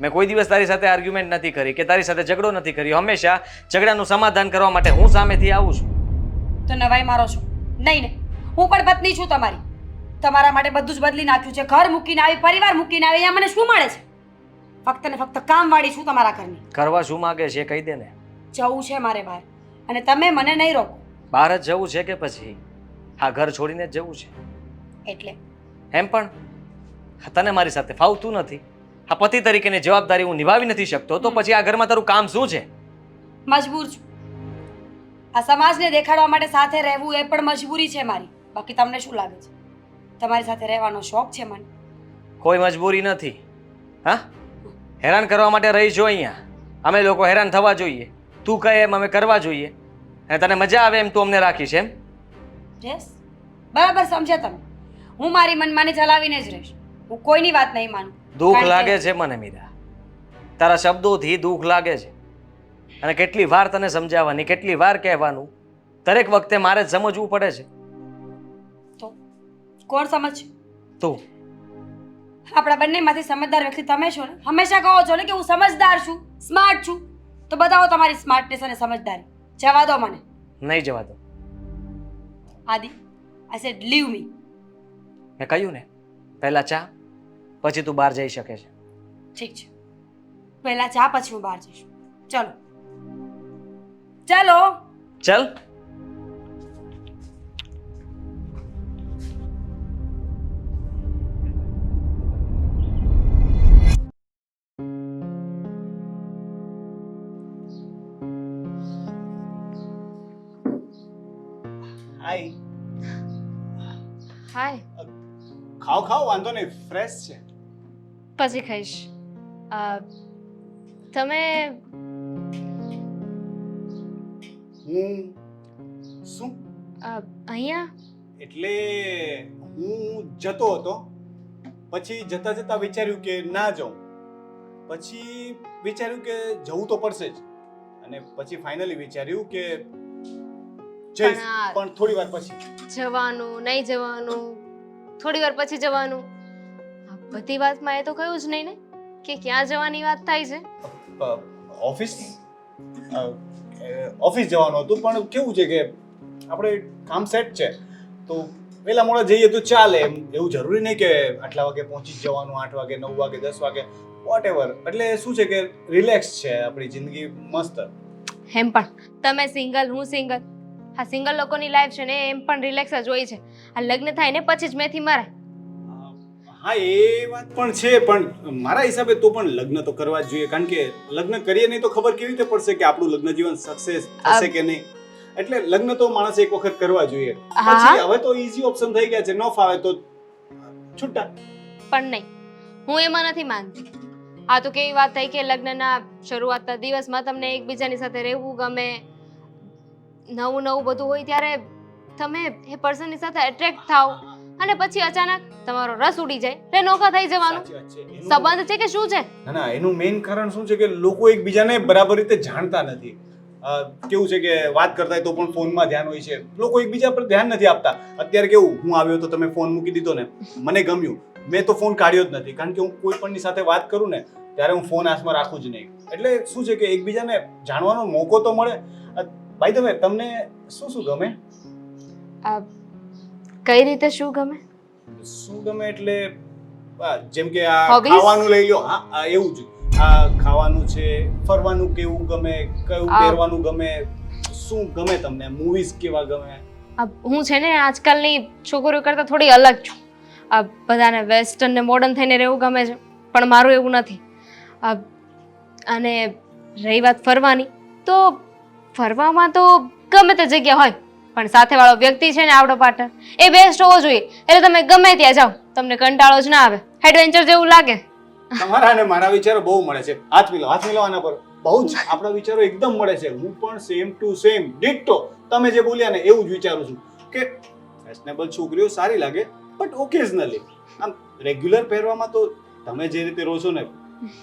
મેં કોઈ દિવસ તારી સાથે આર્ગ્યુમેન્ટ નથી કરી કે તારી સાથે ઝઘડો નથી કર્યો. હંમેશા ઝઘડાનું સમાધાન કરવા માટે હું સામેથી આવું છું. તો નવાઈ મારો છો? નહીં ને, હું પણ પત્ની છું તમારી. તમારા માટે બધું જ બદલી નાખ્યું છે. ઘર મૂકીને આવી, પરિવાર મૂકીને આવી, અહીંયા મને શું મળે છે? ફક્ત ને ફક્ત કામવાળી છું તમારા ઘરની. કરવા શું માગે છે કહી દે ને. જવું છે મારે બહાર, અને તમે મને નહીં રોકો. બહાર જ જવું છે કે પછી હા ઘર છોડીને જ જવું છે? એટલે એમ પણ તને મારી સાથે ફાવતું નથી. આ પતિ તરીકેની જવાબદારી હું નિભાવી નથી શકતો, તો પછી આ ઘરમાં તારું કામ શું છે? મજબૂર છું. આ સમાજને દેખાડવા માટે સાથે રહેવું એ પણ મજબૂરી છે મારી. બાકી તમને શું લાગે છે તમારી સાથે રહેવાનો શોખ છે મને? કોઈ મજબૂરી નથી. હા, હેરાન કરવા માટે રહી છો અહીંયા. અમે લોકો હેરાન થવા જોઈએ, તું કહે એમ અમે કરવા જોઈએ, અને તને મજા આવે એમ તું અમને રાખીશ એમ? યસ, બરાબર સમજ્યા તમે. હું મારી મનમાની ચલાવીને જ રહીશ. હું કોઈની વાત નહીં માનું. દુઃખ કારણ કે- લાગે છે મને મીરા, તારા શબ્દોથી દુઃખ લાગે છે. અને કેટલી વાર તને સમજાવવાની, કેટલી વાર કહેવાનું, દરેક વખતે મારે જ સમજવું પડે છે. તો કોણ સમજ? તું. આપણા બંનેમાંથી સમજદાર વ્યક્તિ તમે છો ને? હંમેશા કહો છો ને કે હું સમજદાર છું, સ્માર્ટ છું. તો બતાવો તમારી સ્માર્ટનેસ અને સમજદારી. જવા દો મને. નહીં જવા દો. આદિ, આઈ સેડ લીવ મી. મેં કહ્યું ને, પહેલા ચા, પછી તું બહાર જઈ શકે છે. ઠીક છે, પહેલા ચા પછી હું બહાર જઈશ. ચલો ચલો. ચલ. હાય. હાય. ખાઓ વાંધો નહીં, ફ્રેશ છે. પછી ખાઈશ. તમે હું શું અહીંયા? એટલે હું જતો હતો, પછી જતા જતા વિચાર્યું કે ના જાઉં, પછી વિચાર્યું કે જવું તો પડશે જ, અને પછી ફાઇનલી વિચાર્યું કે જઈશ, પણ થોડી વાર પછી. જવાનું નહીં જવાનું, થોડી વાર પછી જવાનું, આ બધી વાતમાં એ તો કહ્યું જ નહીં ને કે ક્યાં જવાની વાત થાય છે. ઓફિસ જવાનું હતું, પણ કેવું છે કે આપણે કામ સેટ છે તો વહેલા મોડા જઈએ તો ચાલે. એમ એવું જરૂરી નહીં કે આટલા વાગે પહોંચી જ જવાનું, 8 વાગે 9 વાગે 10 વાગે. Whatever. એટલે શું છે કે રિલેક્સ છે આપણી જિંદગી, મસ્ત. એમ પણ તમે સિંગલ, હું સિંગલ. આ સિંગલ લોકોની લાઈફ છે ને એમ પણ રિલેક્સ જ હોય છે. આ લગ્ન થાય ને પછી જ મેથી મરાય. હા એ વાત પણ છે, પણ મારા હિસાબે તો પણ લગ્ન તો કરવા જ જોઈએ, કારણ કે લગ્ન કરીએ નહીં તો ખબર કેવી રીતે પડશે કે આપણું લગ્ન જીવન સક્સેસ થશે કે નહીં. એટલે લગ્ન તો માણસે એક વખત કરવા જોઈએ. પછી હવે તો ઈઝી ઓપ્શન થઈ ગયા છે, ન ફાવે તો છૂટા. પણ નહીં, હું એમાં નથી માનતી. આ તો કેવી વાત થઈ કે લગ્નના શરૂઆતના દિવસમાં તમને એકબીજાની સાથે રહેવું ગમે, નવું નવું બધું હોય ત્યારે તમે એ પર્સનની સાથે એટ્રેક્ટ થાવ અને પછી અચાનક તમારો રસ ઉડી જાય એટલે નોખા થઈ જવાનું. સાચી વાત છે. સંબંધ છે કે શું છે? ના ના, એનું મેઇન કારણ શું છે કે લોકો એકબીજાને બરાબર રીતે જાણતા નથી. કેવું છે કે વાત કરતા હોય તો પણ ફોનમાં ધ્યાન હોય છે, લોકો એકબીજા પર ધ્યાન નથી આપતા. અત્યારે કેવું, હું આવ્યો તો તમે ફોન મૂકી દીધો ને, મને ગમ્યું, મેં તો ફોન કાઢ્યો જ નથી, કારણ કે હું કોઈ પણની સાથે વાત કરું ને ત્યારે હું ફોન હાથમાં રાખું જ નહીં. એટલે શું છે કે એકબીજાને જાણવાનો મોકો તો મળે. ભાઈ તમે, તમને શું શું ગમે? કઈ રીતે શું ગમે? શું ગમે એટલે જેમ કે આ Hobbies? ખાવાનું લઈ લો. હા એવું જ. આ ખાવાનું છે, ફરવાનું કેવું ગમે, કયું પહેરવાનું ગમે, શું ગમે તમને? મૂવીઝ કેવા ગમે? હું છે ને આજકાલની છોકરીઓ કરતાં થોડી અલગ છું. આ બધાને વેસ્ટર્ન ને મોડર્ન થઈને રહેવું ગમે છે, પણ મારું એવું નથી. અને રહી વાત ફરવાની, તો ફરવામાં તો ગમે તે જગ્યા હોય પણ સાથેવાળો વ્યક્તિ છે ને આવડો પાર્ટનર એ બેસ્ટ હોવો જોઈએ. એટલે તમે ગમે ત્યાં જાઓ તમને કંટાળો જ ના આવે, એડવેન્ચર જેવું લાગે. તમારા અને મારા વિચારો બહુ મળે છે. હાથ મિલાવો આના પર. બહુ જ આપણા વિચારો એકદમ મળે છે. હું પણ સેમ ટુ સેમ ડિટ્ટો તમે જે બોલ્યા ને એવું જ વિચારું છું કે ફેશનેબલ છોકરીઓ સારી લાગે, બટ ઓકેઝનલી. આમ રેગ્યુલર પહેરવામાં તો તમે જે રીતે રહો છો ને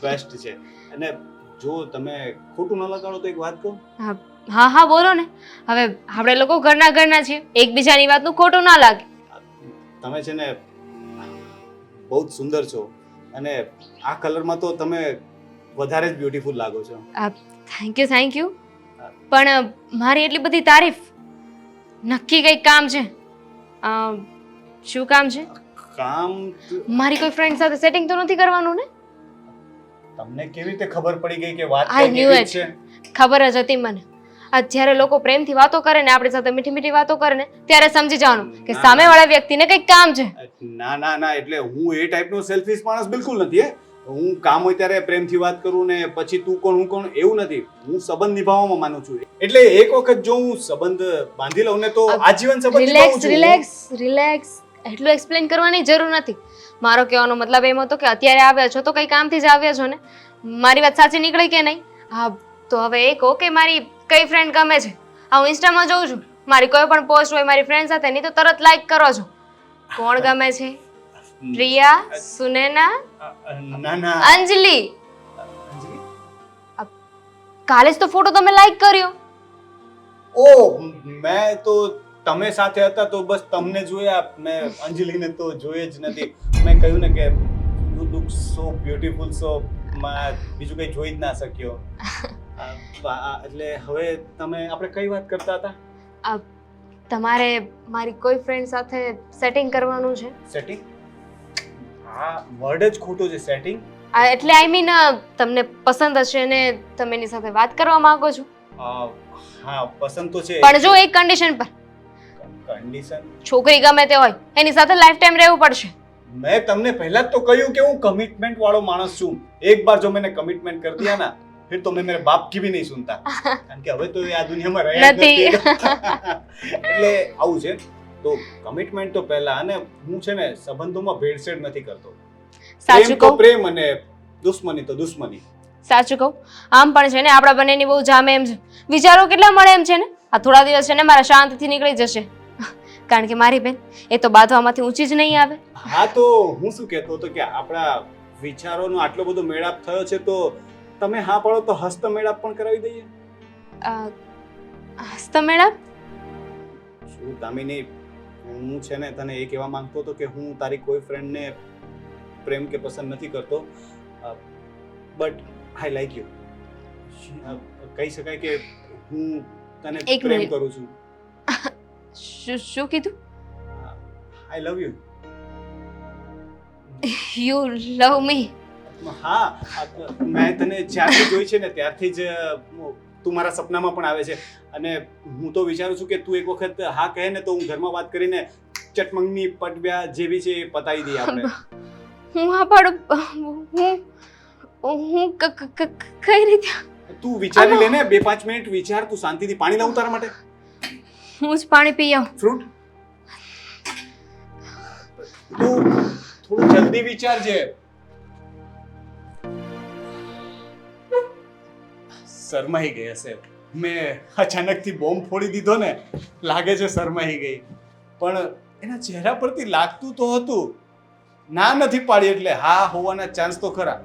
બેસ્ટ છે. અને જો તમે ખોટું ન લગાડો તો એક વાત કહું. હા હા બોલો ને. હવે આપણે લોકો ઘરના છીએ, એકબીજાની વાતનું ખોટું ના લાગે. તમે છે ને બહુ જ સુંદર છો, અને આ કલરમાં તો તમે વધારે જ બ્યુટીફુલ લાગો છો. Thank you. પણ મારી એટલી બધી તારીફ, નક્કી કંઈક કામ છે. શું કામ છે? કામ? મારી કોઈ ફ્રેન્ડ સાથે સેટિંગ તો નથી કરવાનું ને? તમને કેવી રીતે ખબર પડી ગઈ કે વાત I knew કેવી it. છે? ખબર જ હતી મને. આ જ્યારે લોકો પ્રેમથી વાતો કરે ને આપણી સાથે મીઠી મીઠી વાતો કરે ને ત્યારે સમજી જવાનું કે સામેવાળા વ્યક્તિને કંઈક કામ છે. ના, એટલે હું એ ટાઈપનો સેલ્ફિશ માણસ બિલકુલ નથી. હું કામ હોય ત્યારે પ્રેમથી વાત કરું ને પછી તું કોણ હું કોણ એવું નથી. હું સંબંધ નિભાવવામાં માનું છું. એટલે એક વખત જો હું સંબંધ બાંધી લઉં ને તો આજીવન સંબંધ નિભાવું છું. રિલેક્સ. એટલું એક્સપ્લેન કરવાની જરૂર નથી. મારો કહેવાનો મતલબ એમ હતો કે અત્યારે આવ્યા છો તો કઈ કામથી જ આવ્યા છો ને. મારી વાત સાચી નીકળી કે નહીં? હા તો હવે એ કહો કે મારી કઈ ફ્રેન્ડ ગમે છે. હું ઇન્સ્ટામાં જોઉં છું, મારી કોઈ પણ પોસ્ટ હોય મારી ફ્રેન્ડ સાથે ની તો તરત લાઈક કરો છો. કોણ ગમે છે? પ્રિયા, સુનેના, ના. અંજલિ. કાલે જ તો ફોટો તમે લાઈક કર્યો. મેં તો તમે સાથે હતા તો બસ તમને જોયા, મેં અંજલિને તો જોઈ જ નથી. મેં કહ્યું ને કે યુ લુક સો બ્યુટીફુલ, સો બીજું કંઈ જોઈ જ ના શક્યો. એટલે હવે આપણે કઈ વાત કરતા હતા? તમારે મારી કોઈ ફ્રેન્ડ સાથે સેટિંગ કરવાનું છે. સેટિંગ? હા, વર્ડ જ ખોટો છે, સેટિંગ. એટલે આઈ મીન તમને પસંદ હશે ને તમે એની સાથે વાત કરવા માંગો છો. હા પસંદ તો છે, પણ જો એક કન્ડિશન પર. કન્ડિશન? છોકરી ગમે તે હોય એની સાથે લાઈફ ટાઈમ રહેવું પડશે. મેં તમને પહેલા જ તો કહ્યું કે હું કમિટમેન્ટ વાળો માણસ છું. એક બાર જો મેને કમિટમેન્ટ કર દિયા ના फिर तो मैं मेरे बाप की भी नहीं सुनता, કારણ કે હવે તો આ દુનિયામાં રહ્યા જ નથી. એટલે આવું છે. તો કમિટમેન્ટ તો પહેલા, અને હું છે ને સંબંધોમાં ભેળસેળ નથી કરતો. સાચું કહું? પ્રેમ અને દુશ્મની તો દુશ્મની. સાચું કહું, આમ પણ છે ને આપણા બંનેની બહુ જામે એમ છે. વિચારો કેટલા મળે એમ છે ને. આ થોડા દિવસ છે ને મારા શાંતિથી નીકળી જશે, કારણ કે મારી બેન એ તો બાંધવામાંથી ઊંચી જ નહીં આવે. હા તો હું શું કહેતો હતો કે આપણા વિચારોનો આટલો બધો મેળાપ થયો છે, તો તમે હા પાડો તો હસ્ત મેળાપ પણ કરાવી દઈએ. હસ્ત મેળાપ? શું દામિની, હું છે ને તને એ કહેવા માંગતો હતો કે હું તારી કોઈ ફ્રેન્ડને પ્રેમ કે પસંદ નથી કરતો, બટ આઈ લાઈક યુ. કહી શકાય કે હું તને પ્રેમ કરું છું. શું કીધું? આઈ લવ યુ. યુ લવ મી? હા મેં તને જ્યારથી જોઈ છે ને ત્યારથી જ તું મારા સપનામાં પણ આવે છે અને હું તો વિચારું છું કે તું એક વખત હા કહે ને તો હું ઘરમાં વાત કરીને ચટમંગની પટવ્યા જેવી છે એ પતાવી દઈએ આપણે. હું આ પાડું હું કઈ રીતે તું વિચારી લે ને 2-5 મિનિટ વિચાર. તું શાંતિથી પાણી લાવું તારા માટે? હું જ પાણી પી આવું. ફ્રૂટ તું થોડું જલ્દી વિચારજે. શરમાઈ ગઈ હશે. મેં અચાનકથી બોમ્બ ફોડી દીધો ને, લાગે છે શરમાઈ ગઈ. પણ એના ચહેરા પરથી લાગતું તો હતું. ના નથી પાડી એટલે હા હોવાના ચાન્સ તો ખરા.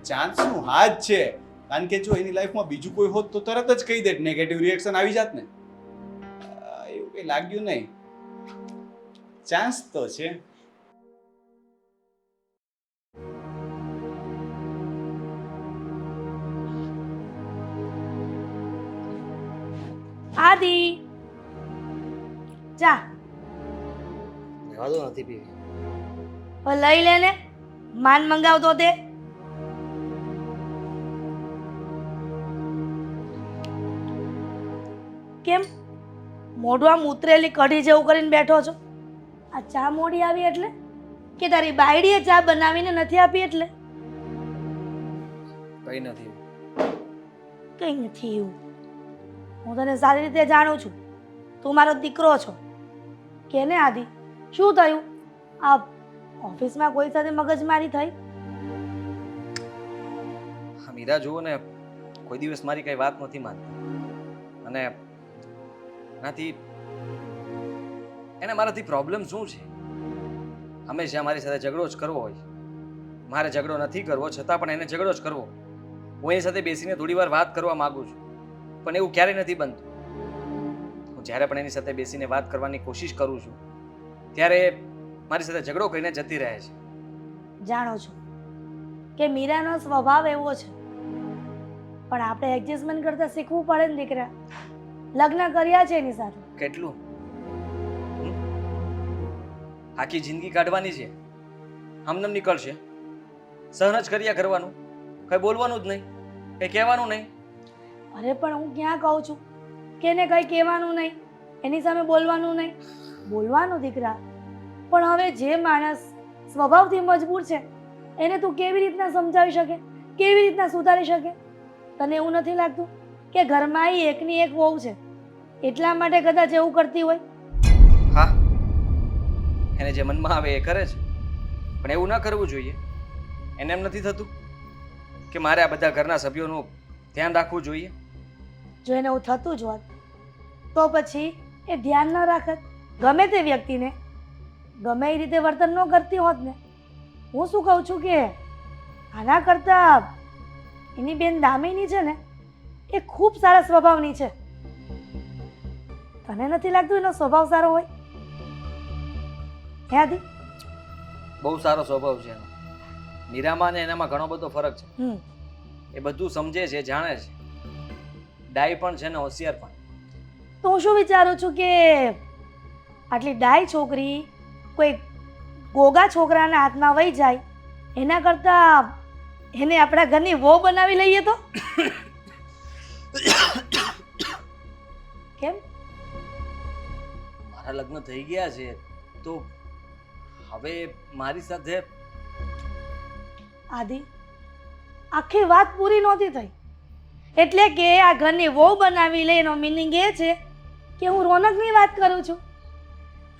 ચાન્સ શું, હા જ છે. કારણ કે જો એની લાઈફમાં બીજું કોઈ હોત તો તરત જ કહી દે, નેગેટિવ રિએક્શન આવી જાત ને. એવું કંઈ લાગ્યું નહીં. ચાન્સ તો છે. આદિ જા રહેવા દો, નથી પીવી. હવે લઈ લે ને, માન મંગાવતો તે. કેમ મોઢું આમ ઉતરેલી કઢી જેવું કરીને બેઠો છો? આ ચા મોડી આવી એટલે કે તારી બાયડીએ ચા બનાવીને નથી આપી એટલે? કઈ નથી. કંઈ નથી એવું. હું તને સારી રીતે જાણું છું. તું મારો દીકરો છો. કે ને આદિ, શું થયું? આ ઓફિસમાં કોઈ સાથે મગજમારી થઈ? હા મીરા, જુઓ ને, કોઈ દિવસ મારી કઈ વાત નથી માનતી અને એનાથી મારાથી પ્રોબ્લેમ શું છે? હંમેશા મારી સાથે ઝઘડો જ કરવો હોય. મારે ઝઘડો નથી કરવો છતાં પણ એને ઝઘડો જ કરવો. હું એની સાથે બેસીને થોડી વાર વાત કરવા માંગુ છું પણ એવું ક્યારેય નથી બનતું. હું જ્યારે પણ એની સાથે બેસીને વાત કરવાની કોશિશ કરું છું ત્યારે મારી સાથે ઝઘડો કરીને જતી રહે છે. જાણો છો કે મીરાનો સ્વભાવ એવો છે, પણ આપણે એડજસ્ટમેન્ટ કરતા શીખવું પડે ને દીકરા. લગ્ન કર્યા છે એની સાથે. કેટલું? આખી જિંદગી કાઢવાની છે, હમનમ નીકળશે. સહન જ કર્યા કરવાનું, કઈ બોલવાનું જ નહીં, કઈ કહેવાનું નહીં. અરે પણ હું ક્યાં કહું છું કે એને કંઈ કહેવાનું નહીં, એની સામે બોલવાનું નહીં. બોલવાનું દીકરા, પણ હવે જે માણસ સ્વભાવથી મજબૂર છે એને તું કેવી રીતના સમજાવી શકે, કેવી રીતના સુધારી શકે? તને એવું નથી લાગતું કે ઘરમાં એ એકની એક વહુ છે એટલા માટે કદાચ એવું કરતી હોય? હા, એને જે મનમાં આવે એ કરે છે, પણ એવું ન કરવું જોઈએ. એને એમ નથી થતું કે મારે આ બધા ઘરના સભ્યોનું ધ્યાન રાખવું જોઈએ? જો એને એવું થતું જ હોત તો પછી એ ધ્યાન ન રાખત. ગમે તે વ્યક્તિને ગમે એ રીતે વર્તન ન કરતી હોત ને. હું શું કહું છું કે આના કરતાં એની બેન દામિની છે ને એ ખૂબ સારા સ્વભાવની છે. તને નથી લાગતું એનો સ્વભાવ સારો હોય? હે આદિ? બહુ સારો સ્વભાવ છે એનો. મીરામાં ને એનામાં ઘણો બધો ફરક છે. એ બધું સમજે છે, જાણે છે. ડાય પણ છે ને હોશિયાર પણ. તો હું શું વિચારું છું કે આટલી ડાય છોકરી કોઈ ગોગા છોકરાના હાથમાં વહી જાય એના કરતાં એને આપણા ઘરની વહુ બનાવી લઈએ તો? કેમ? મારા લગ્ન થઈ ગયા છે તો હવે મારી સાથે. આદિ, આખી વાત પૂરી નહોતી થઈ. એટલે કે આ ઘરની વહુ બનાવી લે એનો મિનિંગ એ છે કે હું રોનકની વાત કરું છું.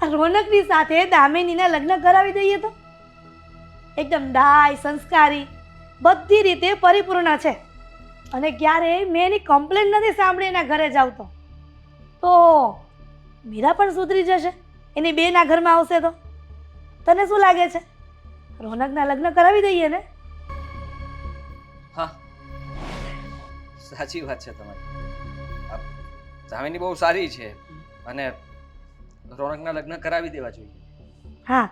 આ રોનકની સાથે દામિનીના લગ્ન કરાવી દઈએ તો? એકદમ ડાય, સંસ્કારી, બધી રીતે પરિપૂર્ણ છે અને ક્યારેય મેં એની કમ્પ્લેન નથી સાંભળી એના ઘરે જાવ તો મીરા પણ સુધરી જશે. એની બેન આ ઘરમાં આવશે તો તને શું લાગે છે? રોનકના લગ્ન કરાવી દઈએ ને? હા, સાચી વાત છે તમારી. દામિની બહુ સારી છે અને રોનકના લગ્ન કરાવી દેવા જોઈએ. હા,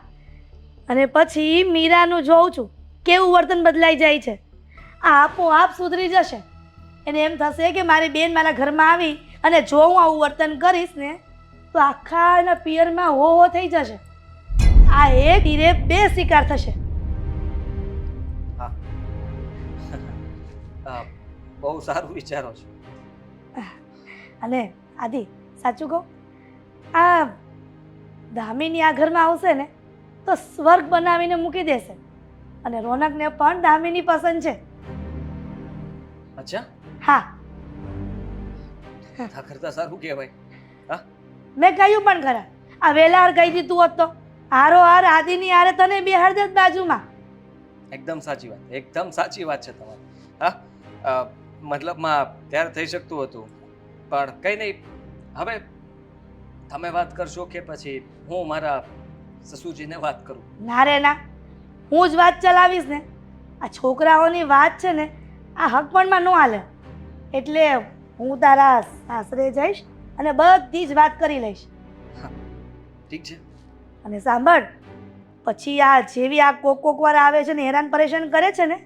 અને પછી મીરાનું જોઉં છું કેવું વર્તન બદલાઈ જાય છે. આ આપોઆપ સુધરી જશે. એને એમ થશે કે મારી બેન મારા ઘરમાં આવી અને જો હું આવું વર્તન કરીશ ને તો આખા એના પિયરમાં હો હો થઈ જશે. આ એક તીરે બે શિકાર થશે. હા, બહુ સારું વિચારો છો. અને આદિ સાચું કહું, આ દામિની આ ઘરમાં આવશે ને તો સ્વર્ગ બનાવીને મૂકી દેશે. અને રોનકને પણ દામિની પસંદ છે. અચ્છા, હા, આ કરતા સારું કહેવાય. હા, મેં કહ્યું પણ ખરા, આ વેલાર કહી દીધું હોત તો હારો હાર આદિની હારે તને બેહાડ દેત બાજુમાં. એકદમ સાચી વાત, એકદમ સાચી વાત છે તમારી. હા, મતલબમાં ત્યારે થઈ શકતું હતું, પણ કંઈ નહીં. હવે તમે વાત કરશો કે પછી હું મારા સસુજીને વાત કરું? ના રે ના, હું જ વાત ચલાવીશ ને. આ છોકરાઓની વાત છે ને, આ હકપણમાં ન હાલે. એટલે હું તારા સાસરે જઈશ અને બધી જ વાત કરી લઈશ. ઠીક છે. અને સાંભળ, પછી આ જેવી આ કોક વાર આવે છે ને હેરાન પરેશાન કરે છે ને,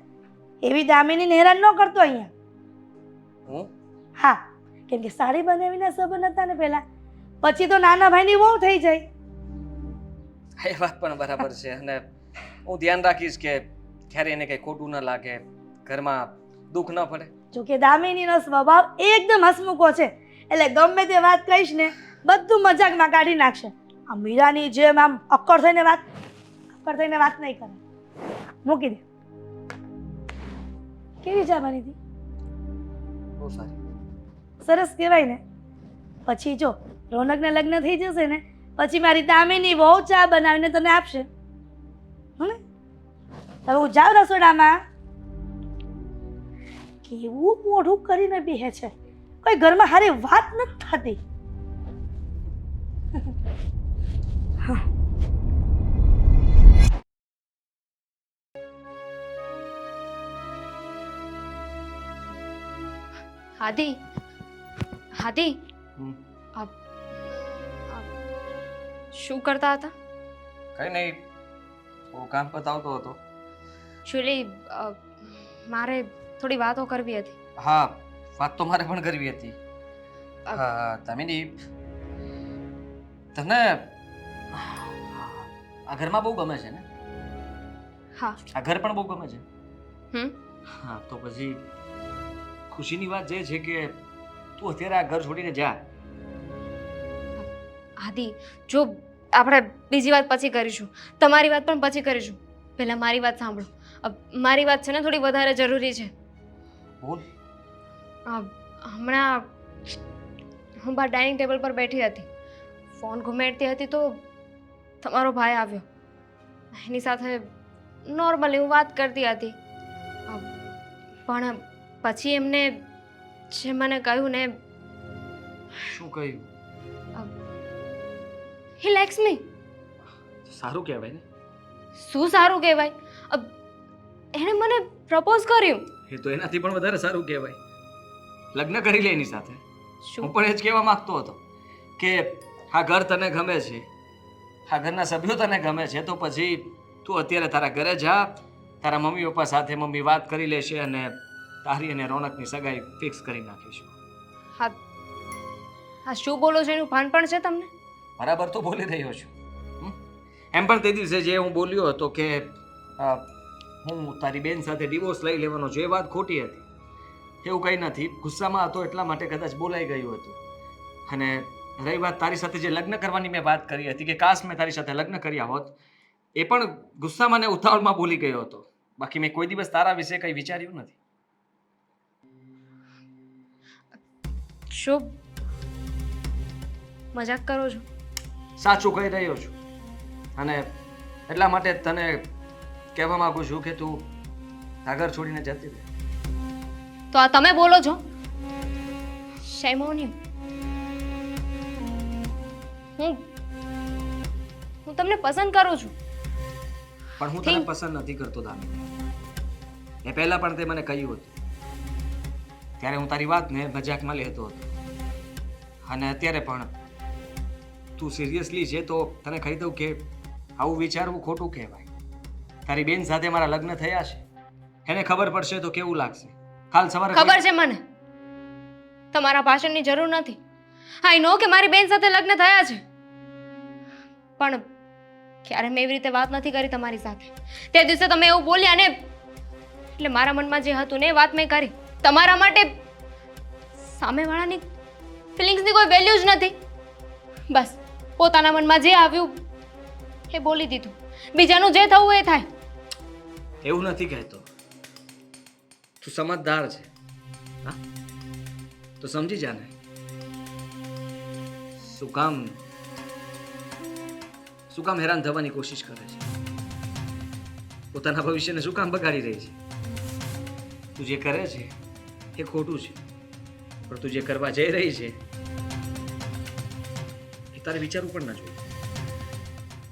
એવી દામિનીને હેરાન ન કરતો અહીંયા. હું હા, કેમ કે સાડી બનાવીને સંબંધ હતા ને પહેલા, પછી તો નાના ભાઈની વહુ થઈ જાય. એ વાત પણ બરાબર છે. અને હું ધ્યાન રાખીશ કે ક્યારે એને કંઈ ખોટું ન લાગે, ઘરમાં દુઃખ ન પડે. જો કે દામિનીનો સ્વભાવ એકદમ હસમુખો છે, એટલે ગમે તે વાત કહીશ ને બધું મજાકમાં કાઢી નાખશે. આ મીરાની જેમ આમ અક્કડ થઈને વાત નહીં કરે. મૂકી દે. કેવી ચા બની હતી? બહુ સારી. સરસ કહેવાય ને. પછી જો રોનકના લગ્ન થઈ જશે ને પછી મારી દામિની બહુ ચા બનાવીને તને આપશે. હને હવે હું જાઉં રસોડામાં. કેવું મોઢું કરીને બેહે છે, કોઈ ઘરમાં હારી વાત નથી થતી. આદિ, આદિ, હમ. શું કરતા હતા? કંઈ નહીં, હું કામ પતાવતો હતો. એકચ્યુઅલી મારે થોડી વાતો કરવી હતી. હા, વાત તો મારે પણ કરવી હતી. હા, દામિની, તને આ ઘરમાં બહુ ગમે છે ને? હા. આ ઘર પણ બહુ ગમે છે? હમ. હા, તો પછી ખુશીની વાત જે છે કે તું અત્યારે આ ઘર છોડીને જા. આદિ, જો આપણે બીજી વાત પછી કરીશું, તમારી વાત પણ પછી કરીશું. પહેલા મારી વાત સાંભળો. મારી વાત છે ને થોડી વધારે જરૂરી છે. બોલ. હમણાં હું બહાર ડાઇનિંગ ટેબલ પર બેઠી હતી, ફોન ઘુમેડતી હતી તો તમારો ભાઈ આવ્યો. એની સાથે નોર્મલી હું વાત કરતી હતી, પણ પછી એમને જે મને કહ્યું ને. શું કહ્યું? હી લાઇક્સ મી. સારું કહેવાય ને. શું સારું કહેવાય? એણે મને પ્રપોઝ કર્યું. એ તો એનાથી પણ વધારે સારું કહેવાય. લગ્ન કરી લે એની સાથે. શું? હું પણ એ જ કહેવા માંગતો હતો કે આ ઘર તને ગમે છે, આ ઘરના સભ્યો તને ગમે છે, તો પછી તું અત્યારે તારા ઘરે જા. તારા મમ્મી પપ્પા સાથે મમ્મી વાત કરી લેશે અને તારી અને રોનકની સગાઈ ફિક્સ કરી નાખીશું. હા, હા, શું બોલો છો એનું ભાન પણ છે તમને? બરાબર તો બોલી રહ્યો છું. એમ પણ તે દિવસે જે હું બોલ્યો હતો કે હું તારી બેન સાથે ડિવોર્સ લઈ લેવાનો છું, એ વાત ખોટી હતી. એવું કંઈ નથી, ગુસ્સામાં હતો એટલા માટે કદાચ બોલાઈ ગયું હતું. અને રહી વાત તારી સાથે જે લગ્ન કરવાની મેં વાત કરી હતી કે કાશ મેં તારી સાથે લગ્ન કર્યા હોત, એ પણ ગુસ્સામાં ને ઉતાવળમાં બોલી ગયો હતો. બાકી મેં કોઈ દિવસ તારા વિશે કંઈ વિચાર્યું નથી. શું મજાક કરો છો? સાચું કહી રહ્યો છું. અને એટલા માટે તને કહેવા માંગુ છું કે તું આ ઘર છોડીને જતી રહે. તો આ તમે બોલો છો? શેમ ઓન યુ. હું તમને પસંદ કરું છું. પણ હું તને પસંદ નથી કરતો દામિની. એ પહેલા પણ તે મને કહ્યું હતું. ત્યારે હું તારી વાતને મજાકમાં લેતો હતો. અને અત્યારે પણ તું સિરિયસલી છે તો તને કહી દઉં કે આવું વિચારવું ખોટું કહેવાય. તારી બેન સાથે મારા લગ્ન થયા છે, એને ખબર પડશે તો કેવું લાગશે? કાલ સવારે ખબર છે મને, તમારા ભાષણની જરૂર નથી. આઈ નો કે મારી બેન સાથે લગ્ન થયા છે, પણ ક્યારે મેં એવી રીતે વાત નથી કરી તમારી સાથે. તે દિવસે તમે એવું બોલ્યા ને એટલે મારા મનમાં જે હતું ને એ વાત મેં કરી. તમારા માટે સામેવાળાની ફિલિંગ્સની કોઈ વેલ્યુ જ નથી. બસ પોતાના મનમાં જે આવ્યું એ બોલી દીધું. બીજાનું જે થવું એ થાય. એવું નથી કહેતો. તું સમજદાર છે. હા, તો સમજી જા ને. શું કામ હેરાન થવાની કોશિશ કરે છે? પોતાના ભવિષ્યને શું કામ બગાડી રહી છે? તું જે કરે છે એ ખોટું છે, પણ તું જે કરવા જઈ રહી છે એ તારે વિચારવું પણ ન જોઈએ.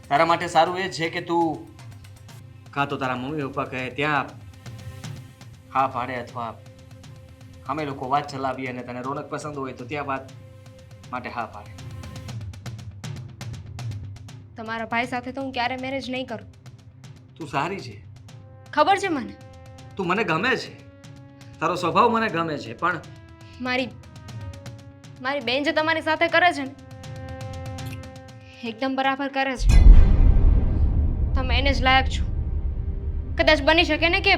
તારા માટે સારું એ છે કે તું કાં તો તારા મમ્મી પપ્પા કહે ત્યાં હા પાડે, અથવા અમે લોકો વાત ચલાવીએ અને તને રોનક પસંદ હોય તો ત્યાં વાત માટે હા પાડે. તમારા ભાઈ સાથે તો હું ક્યારે મેરેજ નહીં કરું. તું સારી છે, ખબર છે મને. તું મને ગમે છે, તારો સ્વભાવ મને ગમે છે, પણ મારી બેન જે તમારી સાથે કરે છે ને એકદમ બરાબર કરે છે. તમે એને જ લાયક છો. કદાચ બની શકે ને કે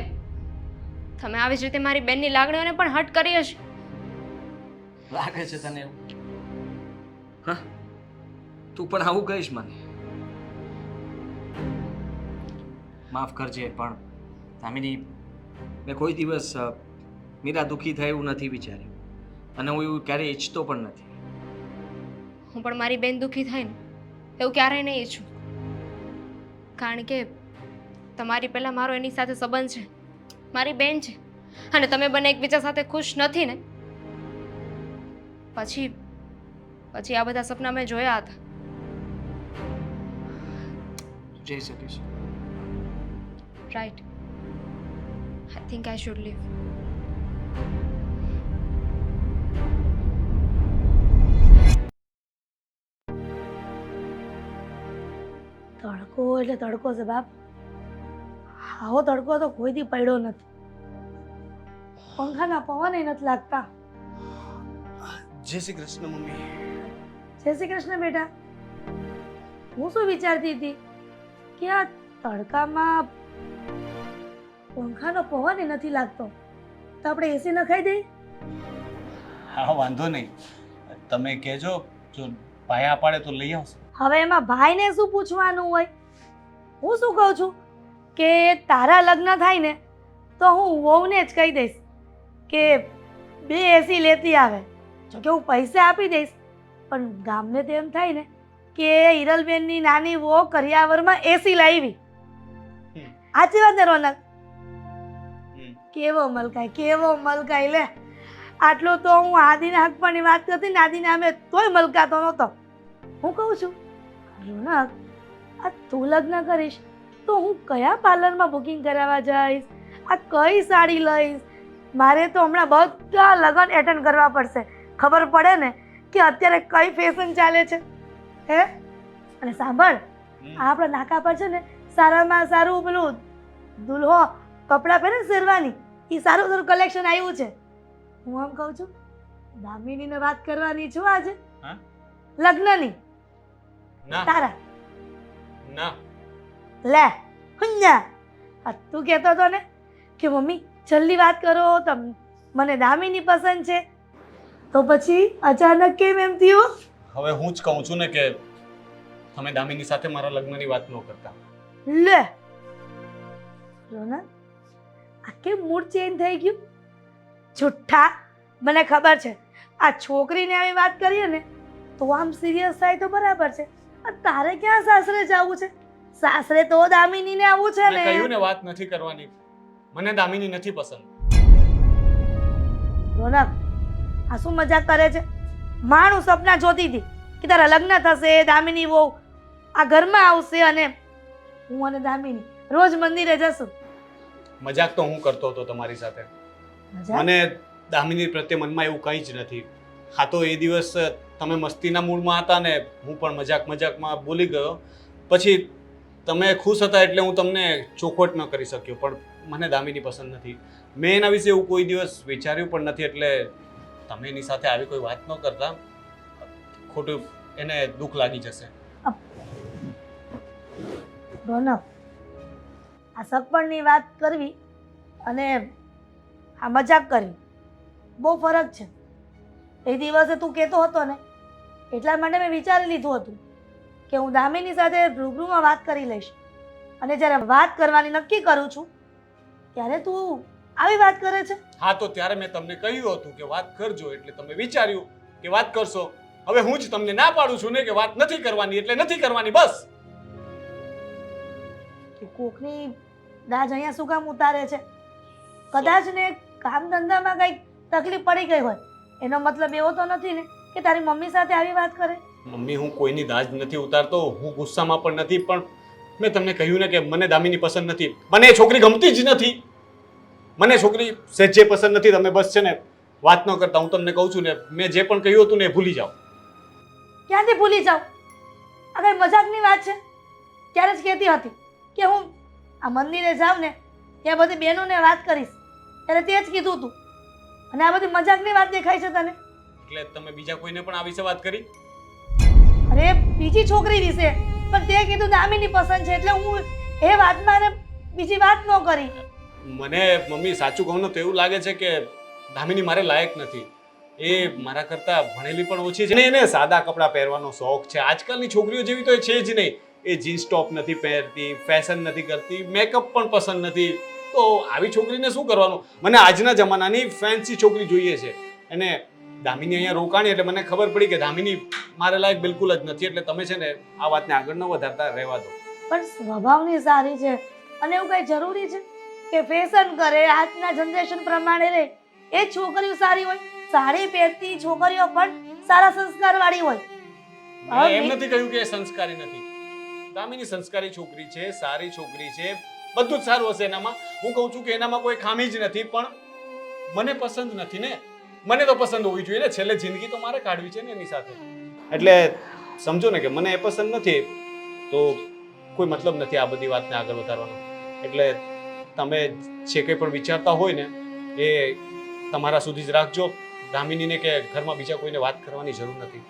તમે આવી જ રીતે મારી બેનની લાગણીઓને પણ હટ કરી હશે. લાગે છે તને એવું? હા, તું પણ આવું કહીશ મને? માફ કરજે, પણ દામિની, મેં કોઈ દિવસ મીરા દુઃખી થાય એવું નથી વિચાર્યું, અને હું એવું ક્યારેય ઈચ્છતો પણ નથી. હું પણ મારી બેન દુઃખી થાય ને એવું ક્યારેય નહીં ઈચ્છું. કારણ કે તમારી પહેલાં મારો એની સાથે સંબંધ છે, મારી બેન છે, અને તમે બંને એકબીજા સાથે ખુશ નથી ને પછી આ બધા સપના મેં જોયા હતા. જઈ શકીશ. Right. I think I should leave. તડકો એટલે તડકો છે બાપ. આવો તડકો તો કોઈથી પડ્યો નથી. પંખાના પવન નથી લાગતા. જય શ્રી કૃષ્ણ મમ્મી. જય શ્રી કૃષ્ણ બેટા. હું શું વિચારતી હતી કે આ તડકામાં પંખાનો પવન નથી લાગતો, તો આપણે એસી નખાઈ દઈએ. હા, વાંધો નહીં, તમે કહેજો, જો ભાઈ આ પાડે તો લઈ આવશે. હવે એમાં ભાઈને શું પૂછવાનું હોય? હું શું કહું છું કે તારા લગ્ન થાય ને તો હું વહુને જ કહી દઈશ કે 2 એસી લેતી આવે. જો કે હું પૈસા આપી દઈશ, પણ ગામને તો એમ થાય ને કે હિરલબેનની નાની વહુ કરિયાવરમાં એસી લાવી. સાચી વાત ને રોનક? કેવો મલકાય લે. આટલું તો હું આદિના હકવાની વાત કરતી ને આદિને અમે તોય મલકાતો નહોતો. હું કહું છું રોનક, આ તું લગ્ન કરીશ તો હું કયા પાર્લરમાં બુકિંગ કરાવવા જઈશ? આ કઈ સાડી લઈશ? મારે તો હમણાં બધા લગ્ન એટેન્ડ કરવા પડશે, ખબર પડે ને કે અત્યારે કઈ ફેશન ચાલે છે. હે, અને સાંભળ, આપણા નાકા પર છે ને સારામાં સારું પેલું દુલ્હો કપડાં પહેરે ને શેરવાની, એ સારું કલેક્શન આવ્યું છે. હું આમ કહું છું, દામિનીને વાત કરવાની છું આજે લગ્નની. તારા ના લે હુંજા. તું કહેતો હતો ને કે મમ્મી જલ્દી વાત કરો, મને દામિની પસંદ છે, તો પછી અચાનક કેમ એમ થયું? હવે હું જ કહું છું ને કે તમે દામિની સાથે મારા લગ્નની વાત ન કરતા. લે રોનક, આ કેમ મૂડ ચેન્જ થઈ ગયું? જુઠ્ઠા. મને ખબર છે આ છોકરીને આવી વાત કરીએ ને તો આમ સિરિયસ થાય તો બરાબર છે. તારે ક્યાં સાસરે જવું છે? સાસરે તો દામિનીને આવવું છે ને. મેં કહ્યું ને વાત નથી કરવાની. મને દામિની નથી પસંદ. રોનક, આ શું મજાક કરે છે? માણું સપના જોતી હતી કે તારા લગ્ન થશે, દામિની વહુ આ ઘરમાં આવશે અને હું અને દામિની રોજ મંદિરે જશું. મજાક તો હું કરતો હતો તમારી સાથે. મજાક? મને દામિની પ્રત્યે મનમાં એવું કંઈ જ નથી. હા, તો એ દિવસ તમે મસ્તીના મૂડમાં હતા ને હું પણ મજાકમાં બોલી ગયો. પછી તમે ખુશ હતા એટલે હું તમને ચોખવટ ન કરી શક્યો, પણ મને દામિની પસંદ નથી. મેં એના વિશે એવું કોઈ દિવસ વિચાર્યું પણ નથી, એટલે તમે એની સાથે આવી કોઈ વાત ન કરતા. ખોટું એને દુઃખ લાગી જશે. રોનક, આ સગપણની વાત કરવી અને આ મજાક કરવી બહુ ફરક છે. એ દિવસે તું કહેતો હતો ને એટલા માટે મેં વિચારી લીધું હતું કે હું દામિની સાથે રૂબરૂમાં વાત કરી લઈશ, અને જ્યારે વાત કરવાની નક્કી કરું છું ત્યારે તું આવી વાત કરે છે. હા, તો ત્યારે મેં તમને કહ્યું હતું કે વાત કરજો, એટલે તમે વિચાર્યું કે વાત કરશો. હવે હું જ તમને ના પાડું છું ને કે વાત નથી કરવાની એટલે નથી કરવાની, બસ. તું કોકની દાજ અહીંયા શું કામ ઉતારે છે? કદાચ ને કામ ધંધામાં કંઈક તકલીફ પડી ગઈ હોય, એનો મતલબ એવો તો નથી ને કે તારી મમ્મી સાથે આવી વાત કરે. મમ્મી, હું કોઈની દાજ નથી ઉતારતો, હું ગુસ્સામાં પણ નથી, પણ મેં તમને કહ્યું ને કે મને દામિની પસંદ નથી. મને એ છોકરી ગમતી જ નથી. મને છોકરી સહેજે પસંદ નથી. તમે બસ છે ને વાત ન કરતા. હું તમને કહું છું ને, મેં જે પણ કહ્યું હતું ને એ ભૂલી જાઓ. ક્યાંથી ભૂલી જાઉં? આ કઈ મજાકની વાત છે? ત્યારે જ કહેતી હતી કે હું આ મંદિરે જાઉં ને ત્યાં બધી બહેનોને વાત કરીશ, ત્યારે તે જ કીધું હતું, અને આ બધી મજાકની વાત દેખાય છે તને? એટલે તમે બીજા કોઈને પણ આ વિશે વાત કરી? અરે બીજી છોકરી વિશે, પણ તે કીધું દામિની પસંદ છે એટલે હું એ વાતમાં ને બીજી વાત ન કરી. મને મમ્મી સાચું કહું ને તો એવું લાગે છે કે દામિની મારે લાયક નથી. એ મારા કરતાં ભણેલી પણ ઓછી છે, અને એને સાદા કપડાં પહેરવાનો શોખ છે. આજકાલની છોકરીઓ જેવી તો એ છે જ નહીં. એ જીન્સ ટોપ નથી પહેરતી, ફેશન નથી કરતી, મેકઅપ પણ પસંદ નથી. તો આવી છોકરીને શું કરવાનું? મને આજના જમાનાની ફેન્સી છોકરી જોઈએ છે. અને દામિની અહીંયા રોકાણી એટલે મને ખબર પડી કે દામિની મારે લાયક બિલકુલ જ નથી. એટલે તમે છે ને આ વાતને આગળ ન વધારતા રહેવા દો. પણ સ્વભાવની સારી છે, અને એવું કઈ જરૂરી છે કે ફેશન કરે, આજના જનરેશન પ્રમાણે રહે એ જ છોકરીઓ સારી હોય? સાડી પહેરતી છોકરીઓ પણ સારા સંસ્કારવાળી હોય. મેં એમ નથી કહ્યું કે એ સંસ્કારી નથી. દામિની સંસ્કારી છોકરી છે, સારી છોકરી છે, બધું જ સારું હશે એનામાં. હું કહું છું કે એનામાં કોઈ ખામી જ નથી, પણ મને પસંદ નથી ને. મને તો પસંદ હોવી જોઈએ ને. છેલ્લે જિંદગી તો મારે કાઢવી છે ને એની સાથે. એટલે સમજો ને કે મને એ પસંદ નથી, તો કોઈ મતલબ નથી આ બધી વાતને આગળ વધારવાનો. એટલે તમે જે કંઈ પણ વિચારતા હોય ને એ તમારા સુધી જ રાખજો. દામિનીને કે ઘરમાં બીજા કોઈને વાત કરવાની જરૂર નથી.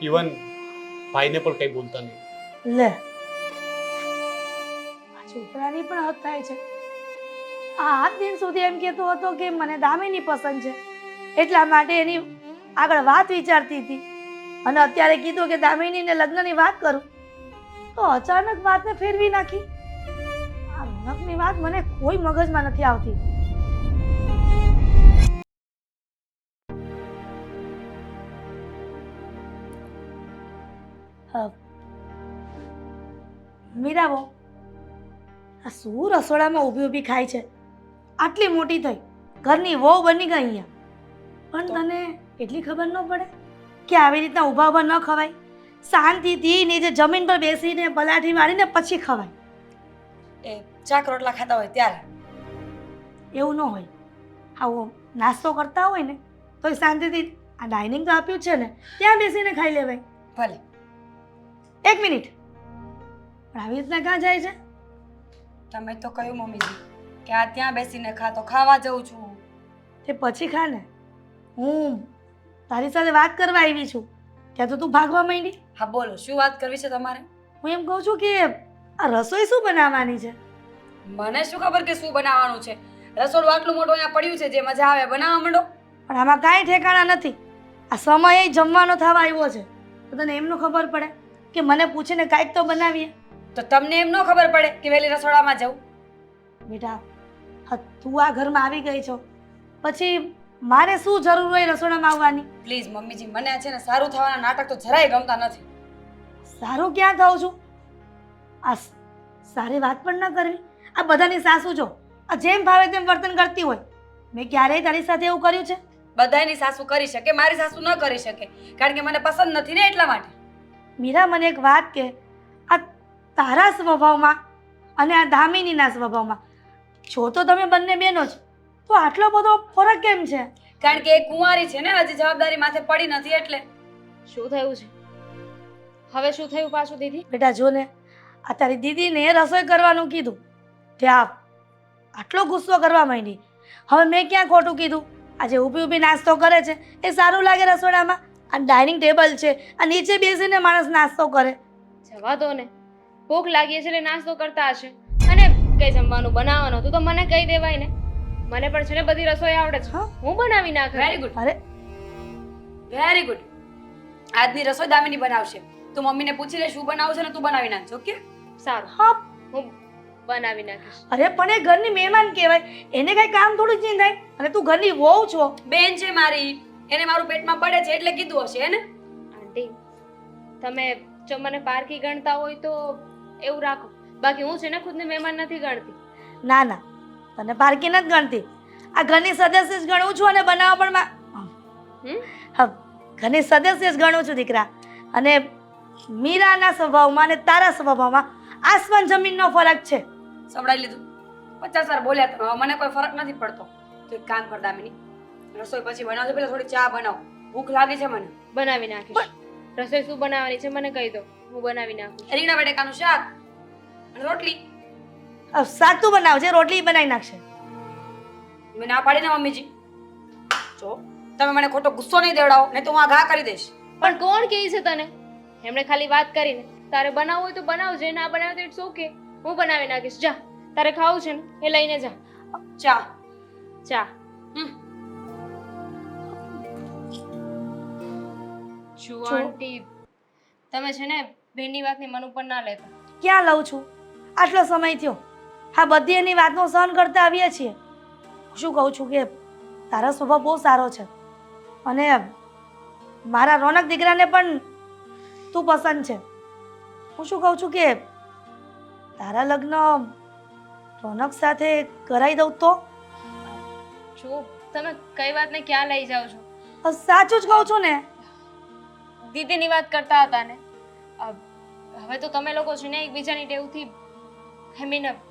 ઇવન ભાઈને પણ કંઈ બોલતા નહીં. લે, આ છોકરાની પણ હદ થાય છે. આ દિન સુધી એમ કહેતો હતો કે મને દામિની પસંદ છે, એટલા માટે એની આગળ વાત વિચારતી હતી, અને અત્યારે કીધું કે દામિનીને લગ્નની વાત કરું, તો અચાનક વાતને ફેરવી નાખી. આ રોનકની વાત મને કોઈ મગજમાં નથી આવતી. મીરાબો, આ શું રસોડામાં ઊભી ઊભી ખાય છે? આટલી મોટી થઈ, ઘરની વહુ બની ગઈ અહીંયા, પણ તને એટલી ખબર ન પડે કે આવી રીતના ઊભા ઊભા ન ખવાય? શાંતિથી નીચે જમીન પર બેસીને પલાઠી મારીને પછી ખવાય. એ ચાક રોટલા ખાતા હોય ત્યારે એવું ન હોય. આવો નાસ્તો કરતા હોય ને તો શાંતિથી, આ ડાઇનિંગ તો આપ્યું છે ને ત્યાં બેસીને ખાઈ લેવાય. ભલે. એક મિનિટ, પણ આવી રીતના ક્યાં જાય છે? તમે તો કહ્યું મમ્મીજી કે આ ત્યાં બેસીને ખા, તો ખાવા જઉં છું. તે પછી ખા ને. હું તારી સાથે વાત કરવા આવી છું ત્યાં તો તું ભાગવા માંડી. હા બોલો, શું વાત કરવી છે તમારે? હું એમ કહું છું કે આ રસોઈ શું બનાવવાની છે? મને શું ખબર કે શું બનાવવાનું છે? રસોડું આટલું મોટું અહીંયા પડ્યું છે, જે મજા આવે બનાવવા માંડો. પણ આમાં કાંઈ ઠેકાણા નથી. આ સમયે જમવાનો થવા આવ્યો છે, તો તને એમ ન ખબર પડે કે મને પૂછીને કાંઈક તો બનાવીએ? તો તમને એમ ન ખબર પડે કે વહેલી રસોડામાં જવું? બેટા, હા તું આ ઘરમાં આવી ગઈ છો, પછી મારે શું જરૂર હોય રસોડામાં આવવાની? પ્લીઝ મમ્મીજી, મને છે ને સારું થવાના નાટક તો જરાય ગમતા નથી. સારું ક્યાં થાઉં છું? આ સારી વાત પણ ન કરવી. આ બધાની સાસુ જો આ જેમ ભાવે તેમ વર્તન કરતી હોય. મેં ક્યારેય તારી સાથે એવું કર્યું છે? બધાયની સાસુ કરી શકે, મારી સાસુ ન કરી શકે, કારણ કે મને પસંદ નથી ને એટલા માટે. મીરા, મને એક વાત કે, આ તારા સ્વભાવમાં અને આ દામિનીના સ્વભાવમાં છો તો તમે બંને બહેનો જ, તો આટલો બધો ફરક કેમ છે? કારણ કે એ કુંવારી છે ને, હજી જવાબદારી માથે પડી નથી એટલે. શું થયું છે? હવે શું થયું પાછું દીદી? બેટા જો ને, આ તારી દીદીને રસોઈ કરવાનું કીધું ત્યાં આટલો ગુસ્સો કરવા માંડી. હવે મેં ક્યાં ખોટું કીધું? આજે ઊભી ઊભી નાસ્તો કરે છે એ સારું લાગે રસોડામાં? આ ડાઇનિંગ ટેબલ છે, આ નીચે બેસીને માણસ નાસ્તો કરે. જવા દો ને, ભૂખ લાગી છે એટલે નાસ્તો કરતા હશે, અને કઈ જમવાનું બનાવવાનું હતું તો મને કહી દેવાય ને. મને પણ છે ને બધી રસોઈ આવડે છે. હા? હું બનાવી નાખું. વેરી ગુડ, અરે વેરી ગુડ. આજની રસોઈ દામિની બનાવશે. તું મમ્મીને પૂછી લે શું બનાવું છે ને તું બનાવી નાખજો. ઓકે? સારું, હા હું બનાવી નાખીશ. અરે પણ એ ઘરની મહેમાન કહેવાય, એને કઈ કામ થોડું જ નહીં થાય. અને તું ઘરની વહુ છો. બેન છે મારી, એને મારું પેટમાં પડે છે એટલે કીધું હશે હે ને? આંટી, તમે જો મને પારકી ગણતા હોય તો એવું રાખો, બાકી હું છે ને ખુદને મહેમાન નથી ગણતી. ના ના, તને પારકી નથી ગણતી. આ ઘરની સદસ્ય જ ગણું છું અને બનાવવા પણ હમ? હા, ઘરની સદસ્ય જ ગણું છું દીકરા. અને મીરાના સ્વભાવમાં અને તારા સ્વભાવમાં આસમાન જમીનનો ફરક છે. સંભળાઈ લીધું? 50 વાર બોલ્યા તમે, હવે મને કોઈ ફરક નથી પડતો. તો એક કામ કર દામિની, રસોઈ પછી બનાવજો, પેલા થોડી ચા બનાવો, ભૂખ લાગી છે મને. બનાવી નાખીશ. રસોઈ શું બનાવવાની છે મને કહી દો, હું બનાવી નાખું. રીંગણા બટેકાનું શાક અને રોટલી. શાક તું બનાવજે, રોટલી બનાવી નાખશે. મેં ના પાડી ને મમ્મીજી. જો તમે મને ખોટો ગુસ્સો નહીં દેવડાવો, નહીં તો હું આ ઘા કરી દઈશ. પણ કોણ કહે છે તને? એમણે ખાલી વાત કરીને, તારે બનાવવું હોય તો બનાવજે, ના બનાવે તો ઇટ્સ ઓકે, હું બનાવી નાખીશ. જા, તારે ખાવું છે ને એ લઈને જા. ચા. ચા. હમ. જુઓ આંટી, તમે છે ને બેનની વાતની મન ઉપર ના લેતા. ક્યાં લઉં છું? આટલો સમય થયો, હા બધી એની વાતનો સહન કરતા આવીએ છીએ. શું કહું છું કે તારો સ્વભાવ બહુ સારો છે અને મારા રોનક દીકરાને પણ તું પસંદ છે. હું શું કહું છું કે તારા લગ્ન રોનક સાથે કરાવી દઉં તો? જો તમે કઈ વાતને ક્યાં લઈ જાઓ છો? સાચું જ કહું છું ને. દીદીની વાત કરતા હતા ને, હવે તો તમે લોકો છે ને એકબીજાની ટેવથી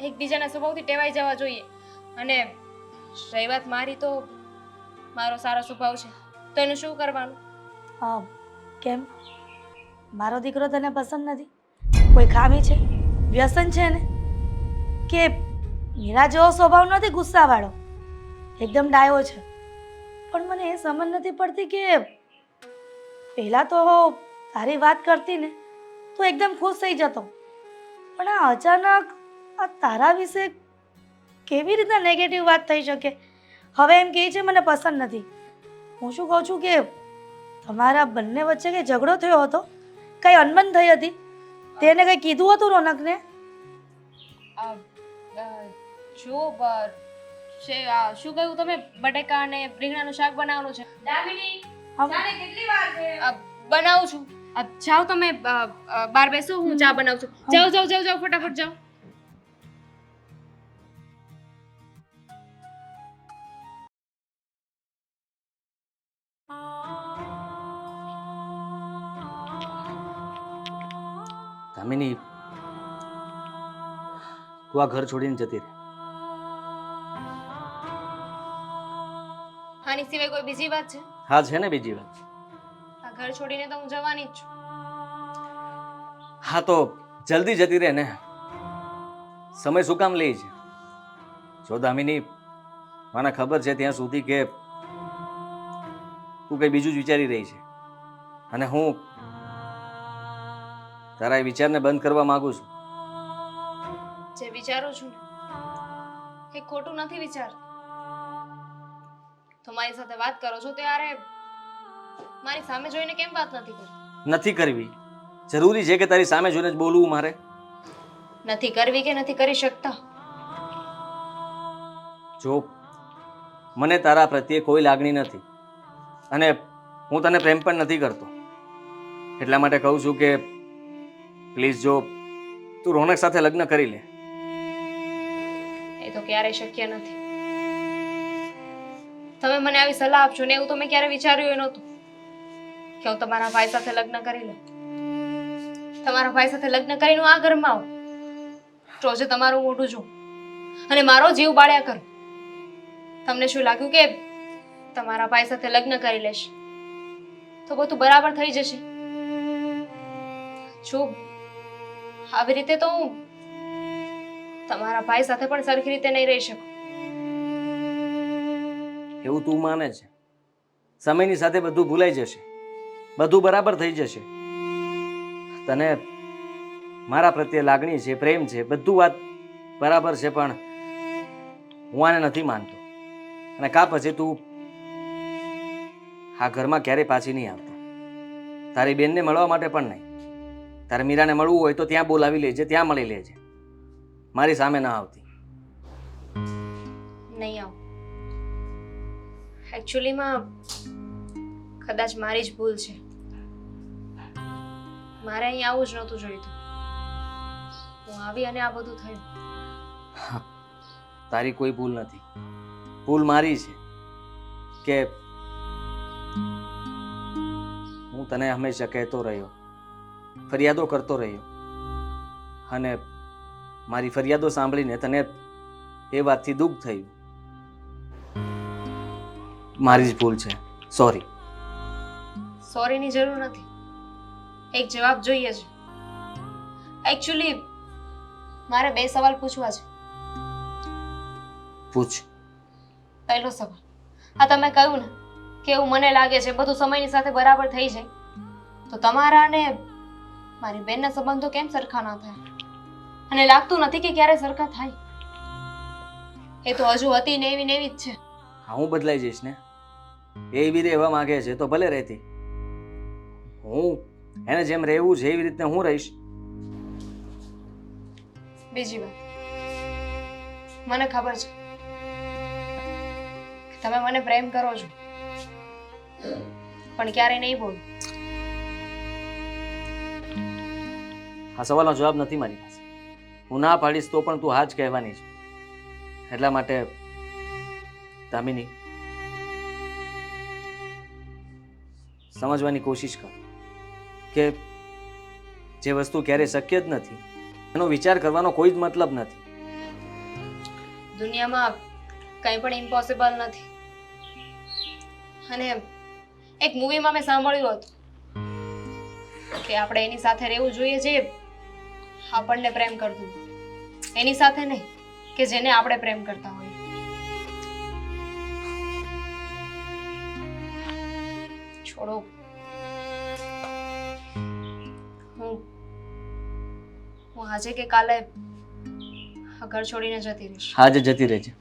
એકબીજાના સ્વભાવથી ટેવાઈ જવા જોઈએ. અને રહી વાત મારી, તો મારો સારો સ્વભાવ છે તો એનું શું કરવાનું? કેમ મારો દીકરો તને પસંદ નથી? કોઈ ખામી છે, વ્યસન છે ને? કે મીરા જેવો સ્વભાવ નથી ગુસ્સાવાળો, એકદમ ડાયો છે. પણ મને એ સમજ નથી પડતી કે પહેલાં તો તારી વાત કરતી ને તો એકદમ ખુશ થઈ જતો, પણ આ અચાનક આ તારા વિશે કેવી રીતના નેગેટિવ વાત થઈ શકે? હવે એમ કહે છે મને પસંદ નથી. હું શું કહું છું કે તમારા બંને વચ્ચે કંઈ ઝઘડો થયો હતો, કંઈ અનબન થઈ હતી, તેને કંઈ કીધું હતું રોનકને? જો શું કહ્યું તમે? બટેકા અને રીંગણાનું શાક બનાવવાનું છે. દામિની, જાને કેટલી વાર છે? બનાવું છું. જાઓ તમે બહાર બેસો, હું ચા બનાવું છું. જાઓ જાઓ જાઓ જાઓ, ફટાફટ જાઓ. દામિની, તું આ ઘર છોડીને જતી રહે. આની સિવાય કોઈ બીજી વાત છે? હા છે ને બીજી વાત. આ ઘર છોડીને તો હું જવાની જ છું. હા તો જલ્દી જતી રહે ને, સમય શું કામ લે છે? જો દામિની, મને ખબર છે ત્યાં સુધી કે તું કંઈ બીજું જ વિચારી રહી છે, અને હું તારા એ વિચારને બંધ કરવા માંગુ છું. જે વિચારું છું ને એ ખોટું નથી વિચારતી. તો મારી સાથે વાત કરો છો ત્યારે મારી સામે જોઈને કેમ વાત નથી કરતી? નથી કરવી જરૂરી છે કે તારી સામે જોઈને જ બોલવું મારે? નથી કરવી કે નથી કરી શકતા? જો મને તારા પ્રત્યે કોઈ લાગણી નથી, અને હું તને પ્રેમ પણ નથી કરતો. એટલા માટે કહું છું કે પ્લીઝ, જો તું રોનક સાથે લગ્ન કરી લે. એ તો ક્યારેય શક્ય નથી. તમે મને આવી સલાહ આપશો ને એવું તો મેં ક્યારે વિચાર્યું નહોતું કે હું તમારા ભાઈ સાથે લગ્ન કરી લઉં. તમારા ભાઈ સાથે લગ્ન કરીને હું આ ઘરમાં આવું, રોજે તમારું મોઢું જોઉં અને મારો જીવ બાળ્યા કરું. તમને શું લાગ્યું કે તમારા ભાઈ સાથે લગ્ન કરી લેશ તો બધું બરાબર થઈ જશે? જો આવી રીતે તો હું તમારા ભાઈ સાથે પણ સરખી રીતે નહીં રહી શકું. એવું તું માને છે? સમયની સાથે બધું ભૂલાઈ જશે, બધું બરાબર થઈ જશે. તને મારા પ્રત્યે લાગણી છે, પ્રેમ છે, બધું વાત બરાબર છે, પણ હું આને નથી માનતો. અને કા પછી તું આ ઘરમાં ક્યારેય પાછી નહીં આવતો. તારી બેનને મળવા માટે પણ નહીં. તારે મીરાને મળવું હોય તો ત્યાં બોલાવી લેજે, ત્યાં મળી લેજે. મારી સામે ના આવતી. નહીં આવું. એકચ્યુઅલીમાં કદાચ મારી જ ભૂલ છે. મારે અહીં આવું જ નહોતું જોઈતું. હું આવી અને આ બધું થયું. તારી કોઈ ભૂલ નથી. ભૂલ મારી છે કે હું તને હંમેશા કહેતો રહ્યો, ફરિયાદો કરતો રહ્યો, અને મારી ફરિયાદો સાંભળીને તને એ વાતથી દુઃખ થયું. મારી જ ભૂલ છે. સોરી. સોરીની જરૂર નથી. એક જવાબ જોઈએ છે. એકચ્યુઅલી મારે 2 સવાલ પૂછવા છે. પૂછ. પહેલો સવાલ, આ તમે કહ્યું ને કે એવું મને લાગે છે બધું સમયની સાથે બરાબર થઈ જાય, તો તમારા અને મારી બેનના સંબંધો કેમ સરખા ના થાય? અને લાગતું નથી કે ક્યારે સરખા થાય. એ તો હજુ હતી ને એવી જ છે. હા, હું બદલાઈ જઈશ ને. એ એવી રહેવા માંગે છે તો ભલે રહેતી. હું એને જેમ રહેવું છે એવી રીતે હું રહીશ. બીજી વાત, મને ખબર છે કે તમે મને પ્રેમ કરો છો, પણ ક્યારેય નહીં બોલો. આ સવાલનો જવાબ નથી મારી પાસે. હું ના પાડીશ તો પણ તું હા જ કહેવાની છે. એટલા માટે દામિની, સમજવાની કોશિશ કર કે જે વસ્તુ ક્યારેય શક્ય જ નથી એનો વિચાર કરવાનો કોઈ જ મતલબ નથી. દુનિયામાં કંઈ પણ ઇમ્પોસિબલ નથી. અને એક મૂવીમાં મેં સાંભળ્યું હતું કે આપણે એની સાથે રહેવું જોઈએ જે આપણને પ્રેમ કરતું હોય, એની સાથે નહીં કે જેને આપણે પ્રેમ કરતા હોઈએ. છોડો. હું આજે કે કાલે આ ઘર છોડીને જતી રહીશ. આજે જતી રહેજે.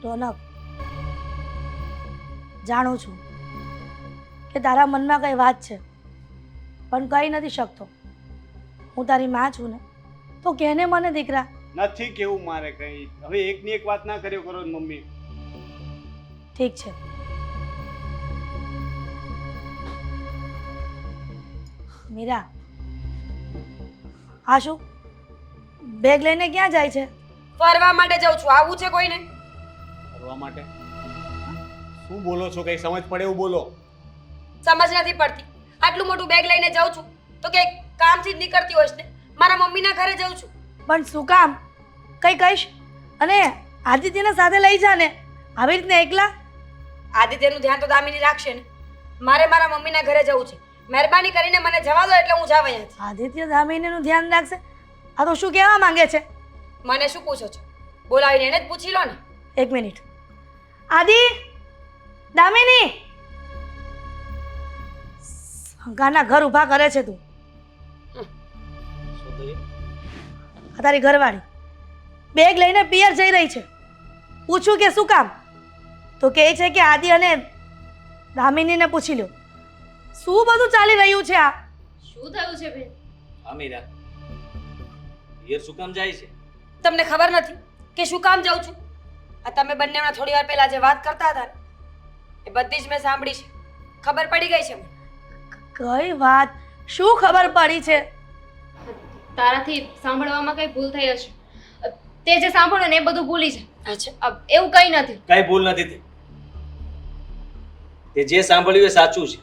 રોનક, જાણું છું કે તારા મનમાં કઈ વાત છે, પણ કહી નથી શકતો. હું તારી માં છું ને, તો કહેને મને દીકરા. નથી કેવું મારે કઈ. હવે એકની એક વાત ના કર્યો કરો મમ્મી. ઠીક છે. મીરા, આ શું બેગ લઈને ક્યાં જાય છે? ફરવા માટે જાઉં છું. આવું છે કોઈને? કરવા માટે શું બોલો છો? કઈ સમજ પડે એવું બોલો. સમજ નથી પડતી. આટલું મોટું બેગ લઈને જાઉં છું તો કે કામથી જ નીકળતી હોઈશ ને. મારા મમ્મીના ઘરે જાઉં છું. પણ શું કામ? કઈ કહીશ? અને આદિત્યને સાથે લઈ જા ને. આવી રીતને એકલા? આદિત્યનું ધ્યાન તો દામિની રાખશે ને. મારે મારા મમ્મીના ઘરે જવું છે. મહેરબાની કરીને મને જવા દો એટલે હું જાવ અહીંયાથી. આદિત્ય દામિનીનું ધ્યાન રાખશે? આ તો શું કહેવા માંગે છે? મને શું પૂછો છો? બોલાવીને એને જ પૂછી લો ને. એક મિનિટ. આદિ, દામિની, ગાના ઘર ઊભા કરે છે તું. આ તારી ઘરવાળી બેગ લઈને પિયર જઈ રહી છે. પૂછું કે શું કામ? તો કહે છે કે આદિ અને દામિનીને પૂછી લો. શું બધું ચાલી રહ્યું છે આ? શું થયું છે બેન? અમીરા, પિયર શું કામ જાય છે? તમને ખબર નથી કે શું કામ જાઉં છું? આ તમે બંને હમણાં થોડી વાર પહેલા જે વાત કરતા હતા ને, એ બધી જ મેં સાંભળી છે. ખબર પડી ગઈ છે મને. કઈ વાત? શું ખબર પડી છે? તારાથી સાંભળવામાં કઈ ભૂલ થઈ હશે. તે જે સાંભળ્યું ને એ બધું ભૂલી જા. અચ્છા, એવું કઈ નથી. કઈ ભૂલ નથી થઈ. તે જે સાંભળ્યું એ સાચું છે.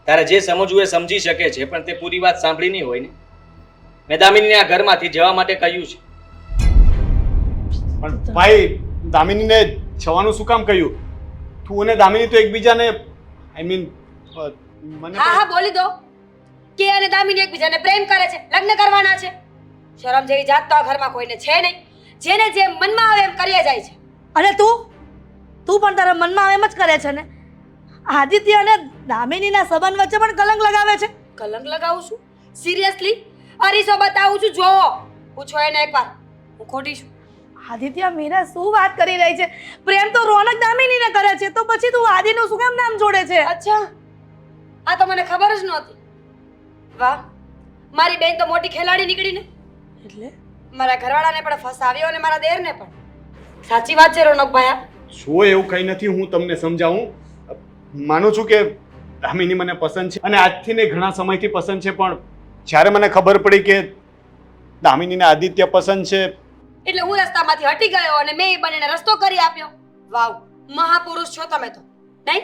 તારે જે સમજવું એ સમજી શકે છે, પણ તે પૂરી વાત સાંભળી નહીં હોય ને. મેં દામિનીને આ ઘરમાંથી જવા માટે કહ્યું છે. પણ ભાઈ, દામિનીને જવાનું શું કામ કહ્યું? તું અને દામિની તો એકબીજાને આઈ મીન મને હા હા બોલી દો કે અને દામિની એકબીજાને પ્રેમ કરે છે, લગ્ન કરવાના છે. શરમ જેવી જાત તો આ ઘરમાં કોઈને છે નહીં. જેને જે મનમાં આવે એમ કર્યા જાય છે. અને તું પણ તારા મનમાં આવે એમ જ કરે છે ને? આદિત્ય અને દામિનીના સંબંધ વચ્ચે પણ કલંક લગાવે છે. કલંક લગાવું છું? સિરિયસલી અરીસો બતાવું છું જોવો. પૂછો એને એકવાર. હું ખોટી છું? આદિત્ય, મીરા શું વાત કરી રહી છે? પ્રેમ તો રોનક દામિનીને કરે છે, તો પછી તું આદિનું શું કેમ નામ જોડે છે? અચ્છા, આ તો મને ખબર જ નહોતી. વાહ, મારી બેન તો મોટી ખેલાડી નીકળીને. એટલે મારા ઘરવાળાને પણ ફસાવ્યો અને મારા દેરને પણ. સાચી વાત છે રોનકભાઈ આ. શું એવું કંઈ નથી, હું તમને સમજાવું. માનું છું કે દામિની મને પસંદ છે અને આજથી નહીં ઘણા સમયથી પસંદ છે, પણ જ્યારે મને ખબર પડી કે દામિનીને આદિત્ય પસંદ છે. એટલે હું રસ્તામાંથી હટી ગયો અને મેં એ બંનેને રસ્તો કરી આપ્યો. વાવ, મહાપુરુષ છો તમે તો. નહીં,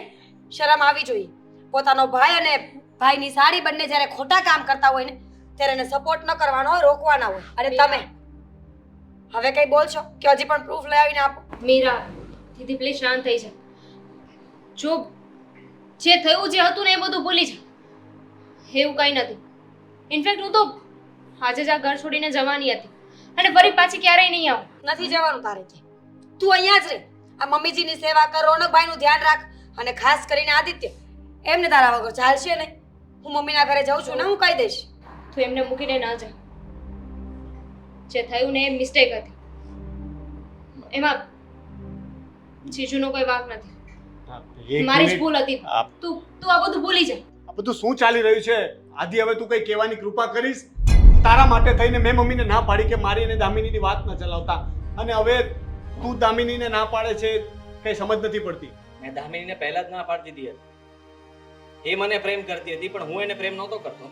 શરમ આવી જોઈએ. પોતાનો ભાઈ અને ભાઈની સાડી બંને જ્યારે ખોટા કામ કરતા હોય ને ત્યારે એને સપોર્ટ ન કરવાનો હોય, રોકવાના હોય. અને તમે હવે કઈ બોલશો કે હજી પણ પ્રૂફ લઈ આવીને આપો? મીરા, દીદી પ્લીઝ શાંત થઈ જા. જો જે થયું જે હતું ને એ બધું ભૂલી જા. એવું કંઈ નથી. ઇનફેક્ટ હું તો આજે જ આ ઘર છોડીને જવાની હતી અને ફરી પાછી ક્યારેય નહીં આવું. નથી જવાનું તારે કે. તું અહીંયા જ રહે. આ મમ્મીજીની સેવા કર, રોનકભાઈનું ધ્યાન રાખ અને ખાસ કરીને આદિત્ય. એમને તારા વગર ચાલશે નહીં. હું મમ્મીના ઘરે જાઉં છું ને હું કહી દઈશ. તું એમને મૂકીને ના જા. જે થયું ને એ મિસ્ટેક હતી. એમાં જીજુનો કોઈ વાંક નથી. એક મારી જ મિનિટ. ભૂલ હતી. તું આ બધું ભૂલી જા. આ બધું શું ચાલી રહ્યું છે? આદિ, હવે તું કઈ કહેવાની કૃપા કરીશ? તારા માટે થઈને મેં મમ્મીને ના પાડી કે મારી અને દામિનીની વાત ન ચલાવતા, અને હવે તું દામિનીને ના પાડે છે, કઈ સમજ નથી પડતી. મેં દામિનીને પહેલા જ ના પાડી દીધી હતી. એ મને પ્રેમ કરતી હતી પણ હું એને પ્રેમ નહોતો કરતો.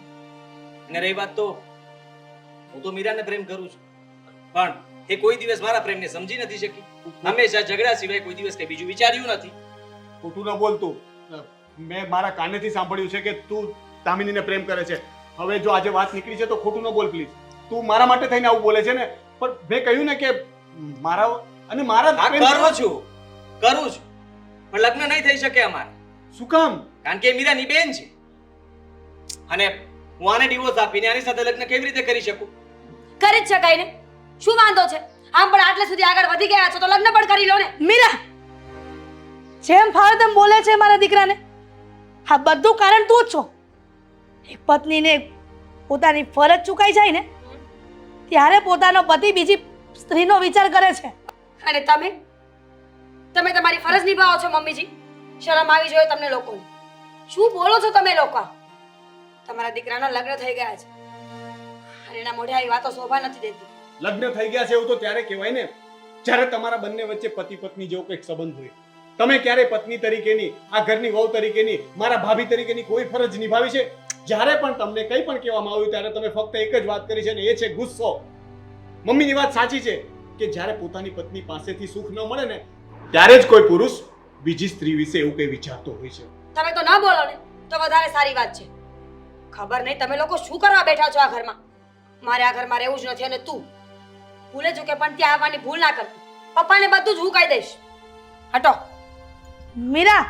અને રહી વાત તો, હું તો મીરાને પ્રેમ કરું છું, પણ એ કોઈ દિવસ મારા પ્રેમને સમજી નથી શકી. હંમેશા ઝઘડા સિવાય કોઈ દિવસ કઈ બીજું વિચાર્યું નથી. ખોટું ન બોલતું. મેં મારા કાનેથી સાંભળ્યું છે કે તું દામિનીને પ્રેમ કરે છે. હવે જો આજે વાત નીકળી છે તો ખોટું ન બોલ પ્લીઝ. તું મારા માટે થઈને આવું બોલે છે ને, પણ મેં કહ્યું ને કે મારા અને મારા હા, પ્રેમ- કરું છું, પણ લગ્ન નહીં થઈ શકે અમારે. શું કામ? કારણ કે એ મીરાની બેન છે અને હું આને ડિવોર્સ આપીને આની સાથે લગ્ન કેવી રીતે કરી શકું? કરી જ શકાય ને. શું વાંધો છે? આમ પણ આટલે સુધી આગળ વધી ગયા છો તો લગ્ન પણ કરી લો ને. મીરા, જેમ ફાવે તેમ બોલે છે મારા દીકરાને. આ બધું કારણ તું જ છો. એક પત્નીને પોતાની ફરજ ચૂકાઈ જાય ને ત્યારે પોતાનો પતિ બીજી સ્ત્રીનો વિચાર કરે છે. અને તમે તમારી ફરજ નિભાવો છો મમ્મીજી. શરમ આવી જોઈએ તમને લોકોને. શું બોલો છો તમે લોકો? તમારા દીકરાના લગ્ન થઈ ગયા છે અને એના મોઢે આવી વાતો શોભા નથી દેતી. લગ્ન થઈ ગયા છે એવું તો ત્યારે કહેવાય ને જ્યારે તમારા બંને વચ્ચે પતિ પત્ની જેવો કંઈક સંબંધ હોય. તમે ક્યારે પત્ની તરીકેની, આ ઘરની વહુ તરીકેની, મારા ભાભી તરીકેની કોઈ ફરજ નિભાવી છે? જ્યારે પણ તમને કંઈ પણ કહેવામાં આવ્યું ત્યારે તમે ફક્ત એક જ વાત કરી છે ને, એ છે ગુસ્સો. મમ્મીની વાત સાચી છે કે જ્યારે પોતાની પત્ની પાસેથી સુખ ન મળે ને ત્યારે જ કોઈ પુરુષ બીજી સ્ત્રી વિશે એવું કંઈ વિચારતો હોય છે. તમે તો ના બોલો ને તો વધારે સારી વાત છે. ખબર નહીં તમે લોકો શું કરવા બેઠા છો આ ઘરમાં. મારે આ ઘરમાં રહેવું જ નથી. અને તું ભૂલે ચૂકે પણ ત્યાં આવવાની ભૂલ ના કરતી. પપ્પાને બધું જ હું કહી દઈશ. હટો. મીરા,